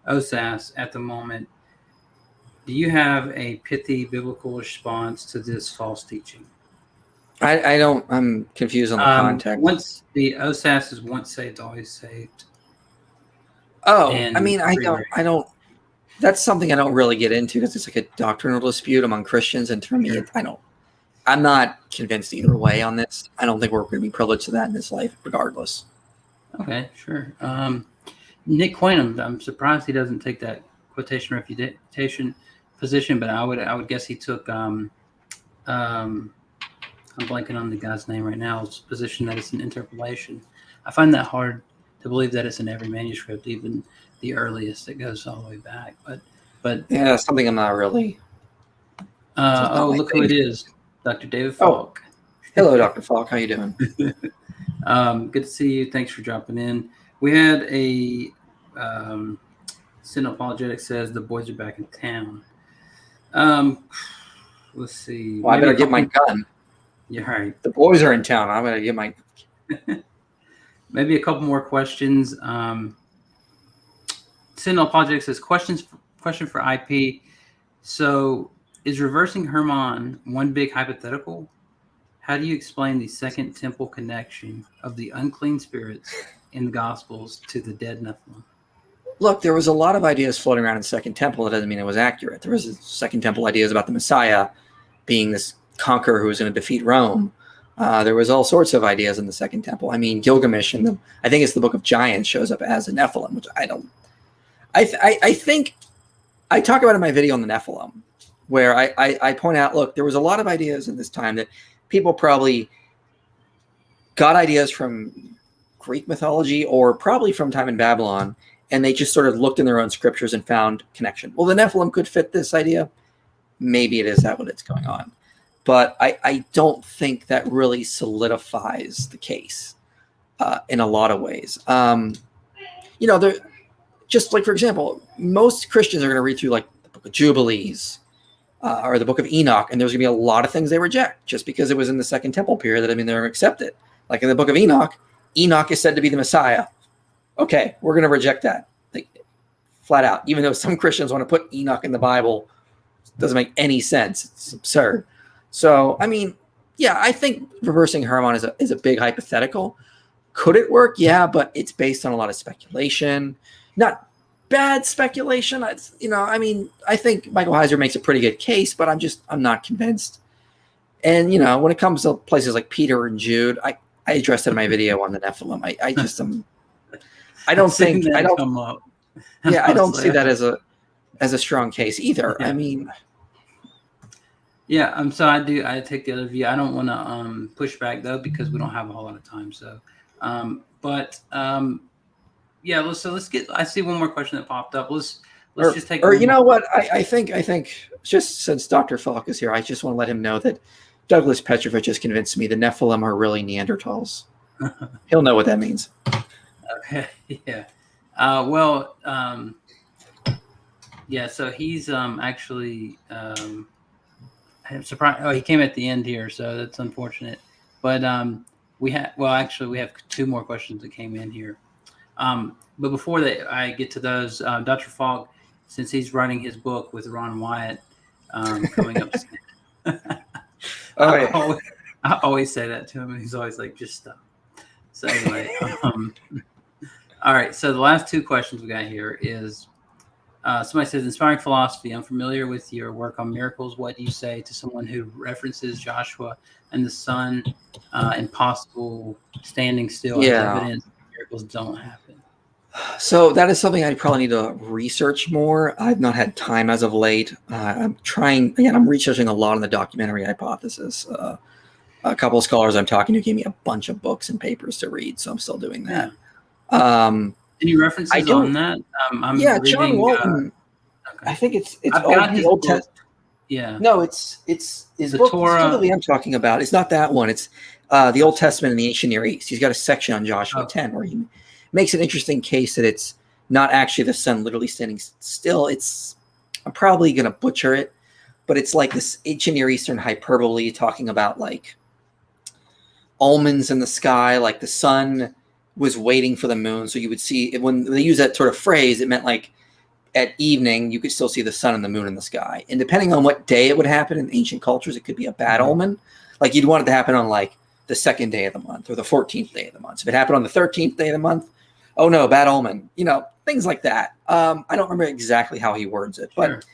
OSAS at the moment. Do you have a pithy biblical response to this false teaching? I don't. I'm confused on the context. Once the OSAS is once saved, always saved. Oh, I mean, I don't. That's something I don't really get into because it's like a doctrinal dispute among Christians, and for me, I'm not convinced either way on this. I don't think we're going to be privileged to that in this life, regardless. Okay, sure. Nick Quainham, I'm surprised he doesn't take that quotation refutation position, but I would guess he took. I'm blanking on the guy's name right now. His position that it's an interpolation. I find that hard to believe that it's in every manuscript, even the earliest that goes all the way back. But yeah, something I'm not really. Look who it is, Dr. David Falk. Oh. Hello, Dr. Falk. How you doing? Good to see you. Thanks for dropping in. We had a Sin Apologetic says the boys are back in town. Let's see. Well, I better get my gun. You're right. The boys are in town. I'm going to get my... Maybe a couple more questions. Sin Apologetic says, question for IP. So is reversing Hermann one big hypothetical? How do you explain the second temple connection of the unclean spirits in the Gospels to the dead Nephilim? Look, there was a lot of ideas floating around in the Second Temple. It doesn't mean it was accurate. There was Second Temple ideas about the Messiah being this conqueror who was going to defeat Rome. There was all sorts of ideas in the Second Temple. I mean, Gilgamesh in I think it's the Book of Giants shows up as a Nephilim, which I don't. I think I talk about in my video on the Nephilim, where I point out, look, there was a lot of ideas in this time that people probably got ideas from Greek mythology or probably from time in Babylon, and they just sort of looked in their own scriptures and found connection. Well, the Nephilim could fit this idea. Maybe it is that what it's going on. But I don't think that really solidifies the case in a lot of ways. They're just like, for example, most Christians are going to read through like the Book of Jubilees or the Book of Enoch, and there's going to be a lot of things they reject just because it was in the Second Temple period. That I mean, they're accepted. Like in the Book of Enoch, Enoch is said to be the Messiah. Okay, we're going to reject that, like, flat out. Even though some Christians want to put Enoch in the Bible, it doesn't make any sense. It's absurd. So, I mean, yeah, I think reversing Hermon is a big hypothetical. Could it work? Yeah, but it's based on a lot of speculation. Not bad speculation. I think Michael Heiser makes a pretty good case, but I'm not convinced. And, when it comes to places like Peter and Jude, I addressed it in my video on the Nephilim. I don't see that as a strong case either. Yeah. I mean, yeah, so I take the other view. I don't want to push back though, because we don't have a whole lot of time. So, yeah, let's get. I see one more question that popped up. Let's just take. Or you know what? I think just since Dr. Falk is here, I just want to let him know that Douglas Petrovich has convinced me the Nephilim are really Neanderthals. He'll know what that means. Okay. Yeah. Yeah. So he's actually. I'm surprised. Oh, he came at the end here, so that's unfortunate. But we have two more questions that came in here. But before I get to those, Dr. Falk, since he's writing his book with Ron Wyatt coming up soon, I always say that to him, and he's always like, just stop. So anyway, all right. So the last two questions we got here is somebody says, inspiring philosophy. I'm familiar with your work on miracles. What do you say to someone who references Joshua and the sun impossible standing still as evidence that miracles don't happen? So that is something I probably need to research more. I've not had time as of late. I'm researching a lot on the documentary hypothesis. A couple of scholars I'm talking to gave me a bunch of books and papers to read, so I'm still doing that. Yeah. Any references on that? I'm reading, John Walton. Okay. I think it's I've got his Old Testament. Yeah. No, it's his book. Torah. I'm talking about. It's not that one. It's the Old Testament in the ancient Near East. He's got a section on Joshua 10 where he makes an interesting case that it's not actually the sun literally standing still. I'm probably going to butcher it, but it's like this ancient Near Eastern hyperbole talking about like almonds in the sky, like the sun was waiting for the moon. So you would see when they use that sort of phrase, it meant like at evening, you could still see the sun and the moon in the sky. And depending on what day it would happen in ancient cultures, it could be a bad omen. Like you'd want it to happen on like the 2nd day of the month or the 14th day of the month. So if it happened on the 13th day of the month, oh no, bad omen, things like that. I don't remember exactly how he words it, but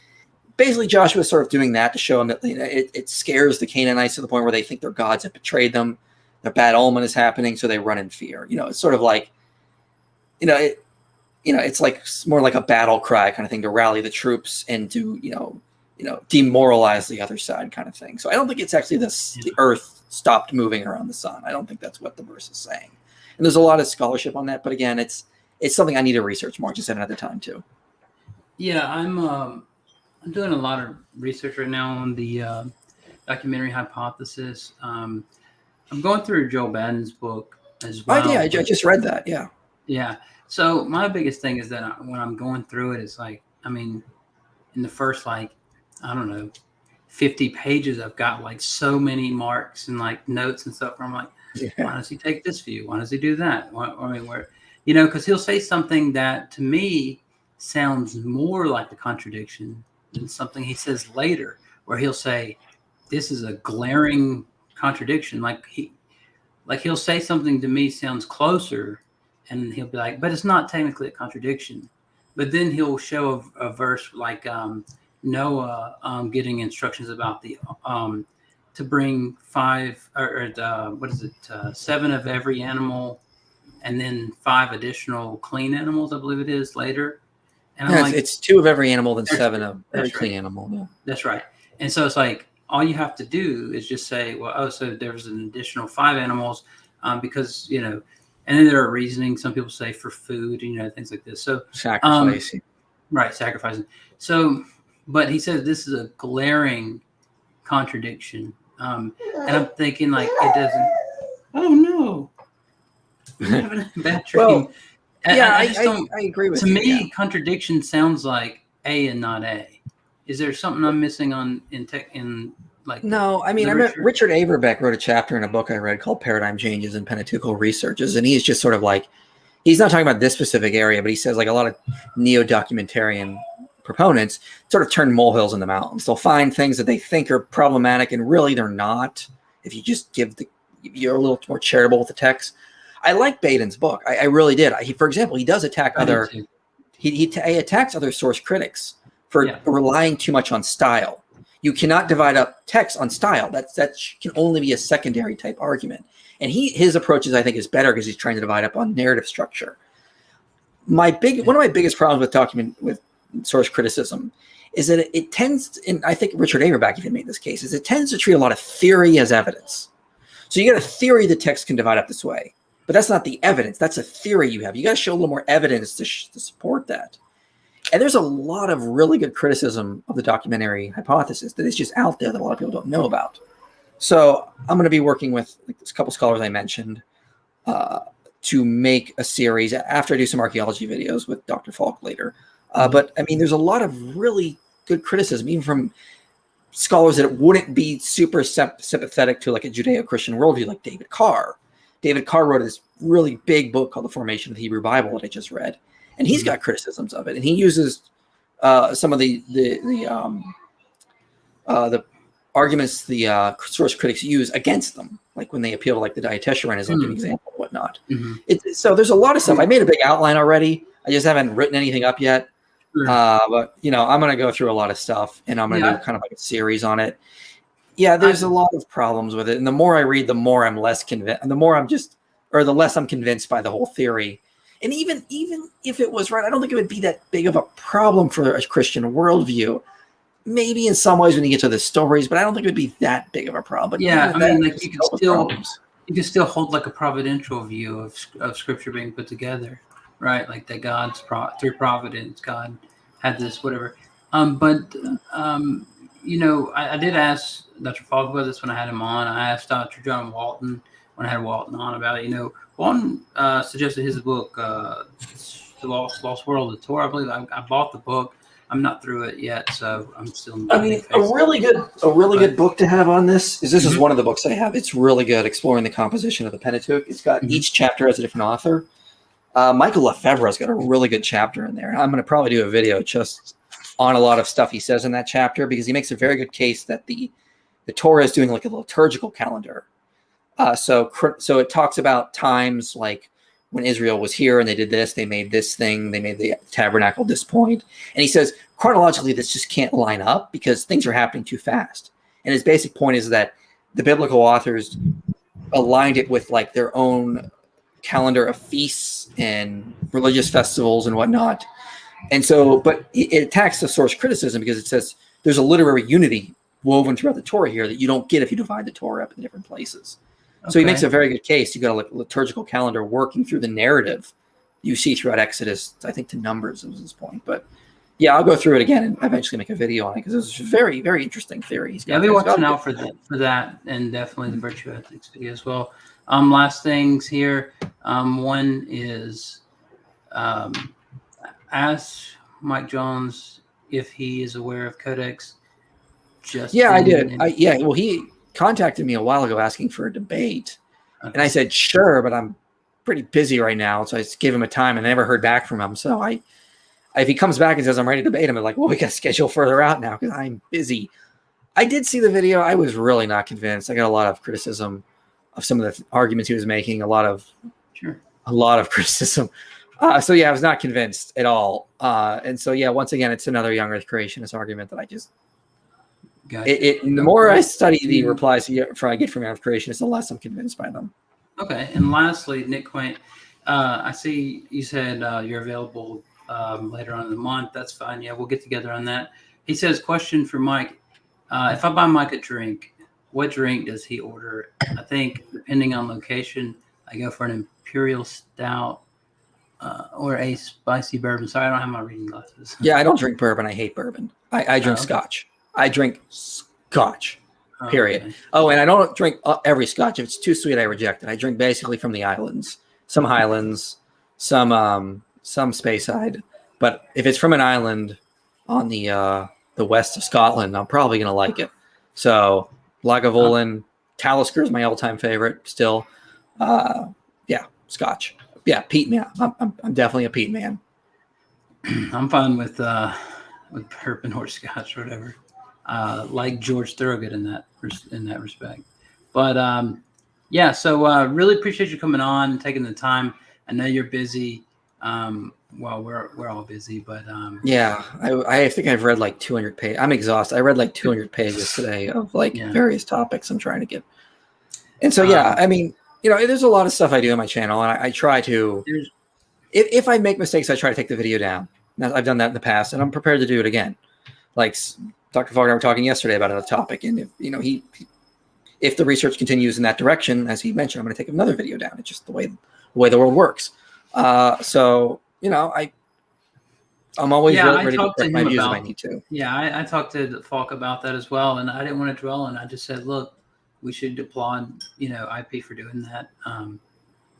basically Joshua is sort of doing that to show him that it scares the Canaanites to the point where they think their gods have betrayed them. The bad omen is happening, so they run in fear. It's sort of like, it's like more like a battle cry kind of thing to rally the troops and to, demoralize the other side kind of thing. So I don't think it's actually the earth stopped moving around the sun. I don't think that's what the verse is saying. And there's a lot of scholarship on that, but again, it's something I need to research more. Just haven't had the time to. Yeah, I'm doing a lot of research right now on the documentary hypothesis. I'm going through Joe Badden's book as well. Oh, yeah, I just read that. Yeah. Yeah. So my biggest thing is that when I'm going through it, it's like, in the first, 50 pages, I've got like so many marks and like notes and stuff where I'm like, why does he take this view? Why does he do that? Because he'll say something that to me sounds more like a contradiction than something he says later, where he'll say, this is a glaring contradiction. He'll say something to me sounds closer, and he'll be like, but it's not technically a contradiction. But then he'll show a verse like Noah getting instructions about to bring 7 of every animal, and then 5 additional clean animals, I believe it is, later. And I'm like, it's 2 of every animal, then 7 of every clean animal. Yeah. That's right. And so it's like, all you have to do is just say, so there's an additional 5 animals, because, And then there are reasoning. Some people say for food, things like this. So Sacrifice. Right, sacrificing. So, but he says this is a glaring contradiction. And I'm thinking like it doesn't. Oh no! I'm having a bad dream. Well, yeah, I just don't. I agree with to you. To me, yeah. contradiction sounds like A and not A. Is there something I'm missing in tech in like? No, I mean, Richard Averbeck wrote a chapter in a book I read called Paradigm Changes in Pentateuchal Researches, and he's just sort of like, he's not talking about this specific area, but he says like a lot of neo-documentarian proponents sort of turn molehills into mountains. They'll find things that they think are problematic, and really they're not. If you just you're a little more charitable with the text. I like Baden's book. I really did. For example, he does attack he attacks other source critics for relying too much on style. You cannot divide up text on style. That can only be a secondary type argument. And his approaches, I think, is better because he's trying to divide up on narrative structure. One of my biggest problems with source criticism is that it tends, and I think Richard Averbeck even made this case, is it tends to treat a lot of theory as evidence. So you got a theory the text can divide up this way, but that's not the evidence. That's a theory you have. You got to show a little more evidence to support that. And there's a lot of really good criticism of the documentary hypothesis that is just out there that a lot of people don't know about. So I'm going to be working with a couple scholars I mentioned to make a series after I do some archaeology videos with Dr. Falk later. But I mean, there's a lot of really good criticism, even from scholars that wouldn't be super sympathetic to like a Judeo-Christian worldview, like David Carr. David Carr wrote this really big book called The Formation of the Hebrew Bible that I just read. And he's got criticisms of it, and he uses some of the arguments the source critics use against them, like when they appeal to like the dietitian as like an example and whatnot. So there's a lot of stuff. I made a big outline already. I just haven't written anything up yet. But I'm going to go through a lot of stuff, and I'm going to do kind of like a series on it. Yeah, there's a lot of problems with it, and the more I read, the more I'm less convinced, and the less I'm convinced by the whole theory. And even if it was right, I don't think it would be that big of a problem for a Christian worldview. Maybe in some ways when you get to the stories, but I don't think it would be that big of a problem. But yeah, I mean, like you can still hold like a providential view of Scripture being put together, right? Like that God's through providence, God had this, whatever. I did ask Dr. Falk about this when I had him on. I asked Dr. John Walton when I had Walton on about it. Walton suggested his book, The Lost World of the Torah. I believe I bought the book. I'm not through it yet, so I'm still. I mean, a really good book to have on this is one of the books I have. It's really good, exploring the composition of the Pentateuch. It's got each chapter has a different author. Michael Lefebvre's got a really good chapter in there. I'm going to probably do a video just on a lot of stuff he says in that chapter because he makes a very good case that the Torah is doing like a liturgical calendar. So it talks about times like when Israel was here and they did this, they made this thing, they made the tabernacle at this point. And he says, chronologically, this just can't line up because things are happening too fast. And his basic point is that the biblical authors aligned it with like their own calendar of feasts and religious festivals and whatnot. And so, but it attacks the source criticism because it says there's a literary unity woven throughout the Torah here that you don't get if you divide the Torah up in different places. Okay. So he makes a very good case. You got a liturgical calendar working through the narrative you see throughout Exodus, I think to Numbers was his point. But yeah, I'll go through it again and eventually make a video on it because it's a very, very interesting theory. I'll be watching out for that and definitely the virtue ethics video as well. Last things here. One is ask Mike Jones if he is aware of Codex. Yeah, I did. Well, he contacted me a while ago asking for a debate. Okay. And I said, sure, but I'm pretty busy right now. So I just gave him a time and I never heard back from him. So if he comes back and says, I'm ready to debate him, I'm like, well, we got to schedule further out now because I'm busy. I did see the video. I was really not convinced. I got a lot of criticism of some of the arguments he was making, a lot of criticism. So yeah, I was not convinced at all. And so, yeah, once again, it's another young earth creationist argument that I just, the more I study the replies I get from young earth creationists, the less I'm convinced by them. Okay. And lastly, Nick Quaint, I see you said you're available later on in the month. That's fine. Yeah, we'll get together on that. He says, question for Mike. If I buy Mike a drink, what drink does he order? I think depending on location, I go for an imperial stout or a spicy bourbon. Sorry, I don't have my reading glasses. Yeah, I don't drink bourbon. I hate bourbon. I drink scotch. I drink scotch, period. Okay. Oh, and I don't drink every scotch. If it's too sweet, I reject it. I drink basically from the islands, some Highlands, some Speyside. But if it's from an island on the west of Scotland, I'm probably going to like it. So Lagavulin, Talisker is my all-time favorite still. Yeah, scotch. Yeah, peat man. I'm definitely a peat man. I'm fine with bourbon or scotch or whatever. Like George Thorogood in that respect. But yeah, so really appreciate you coming on and taking the time. I know you're busy. Well, we're all busy, but yeah, I think I've read like 200 pages. I'm exhausted. I read like 200 pages today of like various topics I'm trying to get. And so yeah, I mean, you know, there's a lot of stuff I do on my channel, and I try to. If I make mistakes, I try to take the video down. Now, I've done that in the past, and I'm prepared to do it again. Like Dr. Fogg and I were talking yesterday about another topic, and if you know if the research continues in that direction, as he mentioned, I'm going to take another video down. It's just the way the world works. So you know, I'm always ready to correct my views if I need to. Yeah, I talked to Falk about that as well, and I didn't want to dwell on it. I just said, look, we should applaud, you know, IP for doing that.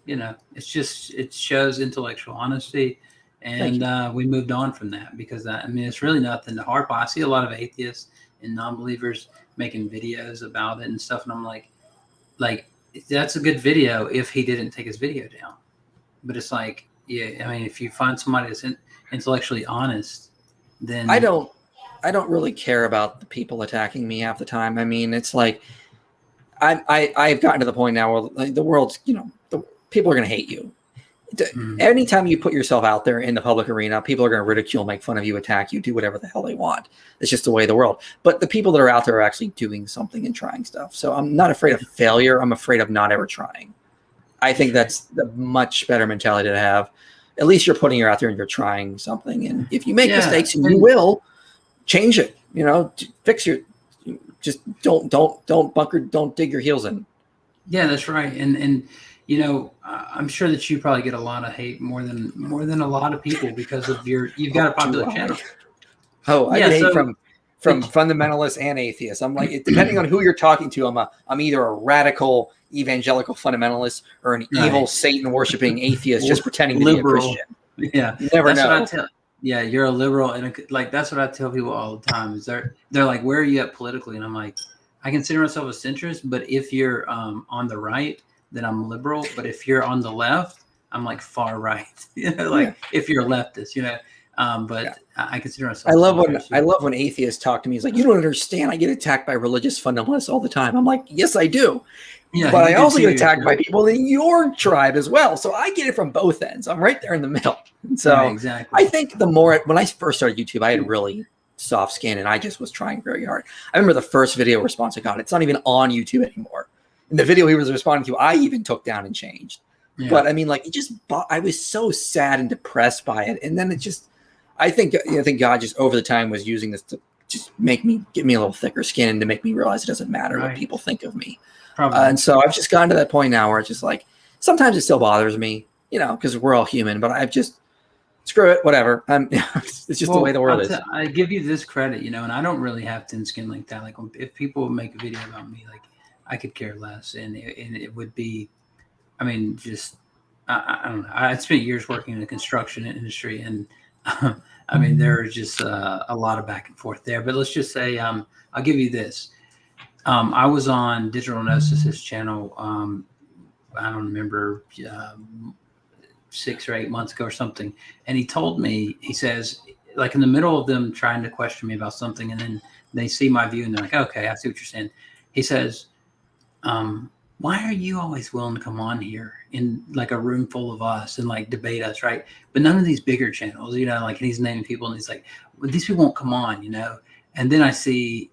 You know, it shows intellectual honesty, and we moved on from that because I mean, it's really nothing to harp on. I see a lot of atheists and non-believers making videos about it and stuff, and I'm like, that's a good video if he didn't take his video down. But it's like, yeah, I mean, if you find somebody that's intellectually honest, then I don't really care about the people attacking me half the time. I mean, it's like I've gotten to the point now where like, the world's, you know, people are going to hate you. Anytime you put yourself out there in the public arena, people are going to ridicule, make fun of you, attack you, do whatever the hell they want. It's just the way of the world. But the people that are out there are actually doing something and trying stuff. So I'm not afraid of failure. I'm afraid of not ever trying. I think that's the much better mentality to have. At least you're putting her out there and you're trying something. And if you make mistakes, and you will, change it. You know, fix your. Just don't bunker. Don't dig your heels in. Yeah, that's right. And you know, I'm sure that you probably get a lot of hate more than a lot of people because of you've got a popular channel. Oh, I get hate from fundamentalists and atheists. I'm like, depending on who you're talking to, I'm either a radical evangelical fundamentalist or an evil Satan worshiping atheist just pretending to be a Christian. Yeah, you never know. Yeah, you're a liberal, and like that's what I tell people all the time. Is they're like, where are you at politically? And I'm like, I consider myself a centrist, but if you're on the right, then I'm liberal. But if you're on the left, I'm like far right. You know, like if you're a leftist, you know. But I consider myself. I love when atheists talk to me. It's like, you don't understand. I get attacked by religious fundamentalists all the time. I'm like, yes, I do. Yeah, but I also get attacked by people in your tribe as well. So I get it from both ends. I'm right there in the middle. And so exactly. I think when I first started YouTube, I had really soft skin and I just was trying very hard. I remember the first video response I got. It's not even on YouTube anymore. And the video he was responding to, I even took down and changed. Yeah. But I mean, like, I was so sad and depressed by it. And then it just, I think God just over the time was using this to just give me a little thicker skin and to make me realize it doesn't matter what people think of me. And so I've just gotten to that point now where it's just like, sometimes it still bothers me, you know, because we're all human, but I've just, screw it, whatever. It's just the way the world is. I give you this credit, you know, and I don't really have thin skin like that. Like if people make a video about me, like I could care less. And it would be, I mean, just, I don't know. I spent years working in the construction industry and I mean, there are just a lot of back and forth there, but let's just say, I'll give you this. I was on Digital Gnosis' channel. I don't remember 6 or 8 months ago or something. And he told me, he says, like in the middle of them trying to question me about something, and then they see my view and they're like, okay, I see what you're saying. He says, why are you always willing to come on here in like a room full of us and like debate us, right? But none of these bigger channels, you know, like he's naming people and he's like, well, these people won't come on, you know? And then I see,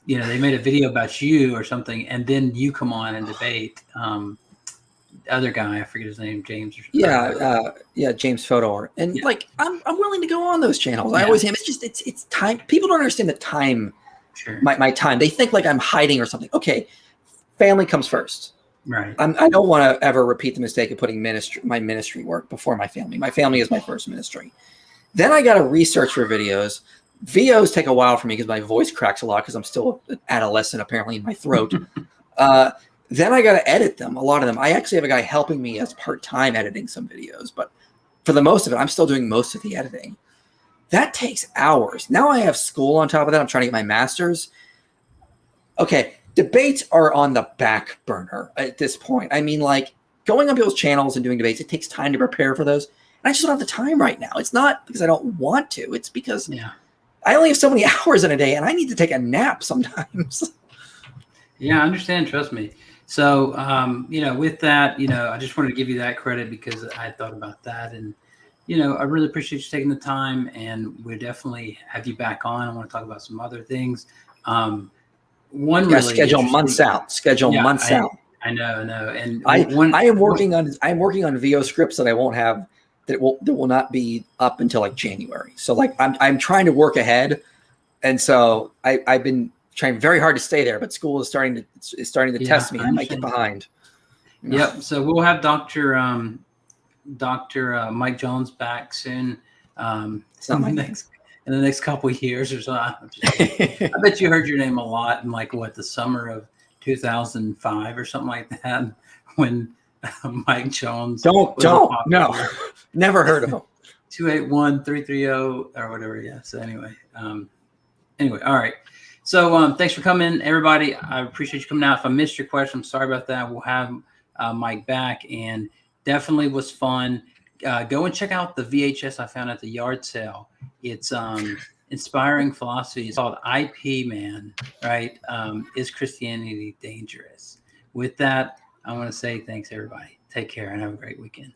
you know, they made a video about you or something, and then you come on and debate other guy, I forget his name, James. Or James Fodor. And like, I'm willing to go on those channels. I always am. It's just, it's time. People don't understand the time, my time. They think like I'm hiding or something. Okay. Family comes first. Right. I don't want to ever repeat the mistake of putting my ministry work before my family. My family is my first ministry. Then I got to research for videos. VOs take a while for me because my voice cracks a lot because I'm still an adolescent apparently in my throat. Then I got to edit them, a lot of them. I actually have a guy helping me as part-time editing some videos, but for the most of it, I'm still doing most of the editing. That takes hours. Now I have school on top of that. I'm trying to get my master's. Okay, debates are on the back burner at this point. I mean, like, going on people's channels and doing debates, it takes time to prepare for those. And I just don't have the time right now. It's not because I don't want to. It's because I only have so many hours in a day, and I need to take a nap sometimes. Yeah, I understand. Trust me. So, with that, I just wanted to give you that credit because I thought about that. And, I really appreciate you taking the time, and we'll definitely have you back on. I want to talk about some other things. Schedule months out. Months out. I know. And I am working on VO scripts that I won't have, that will not be up until like January. So like I'm trying to work ahead. And so I've been trying very hard to stay there, but school is starting to test me. I might get behind. Yep. So we'll have Dr. Mike Jones back soon. It's not my name. In the next couple of years or so. I bet you heard your name a lot in the summer of 2005 or something like that when Mike Jones. No, never heard of him. 281-330 or whatever. Yeah. So anyway, all right. So thanks for coming, everybody. I appreciate you coming out. If I missed your question, I'm sorry about that. We'll have Mike back, and definitely was fun. Go and check out the VHS I found at the yard sale. It's Inspiring Philosophy. It's called IP Man, right? Is Christianity Dangerous? With that, I want to say thanks, everybody. Take care and have a great weekend.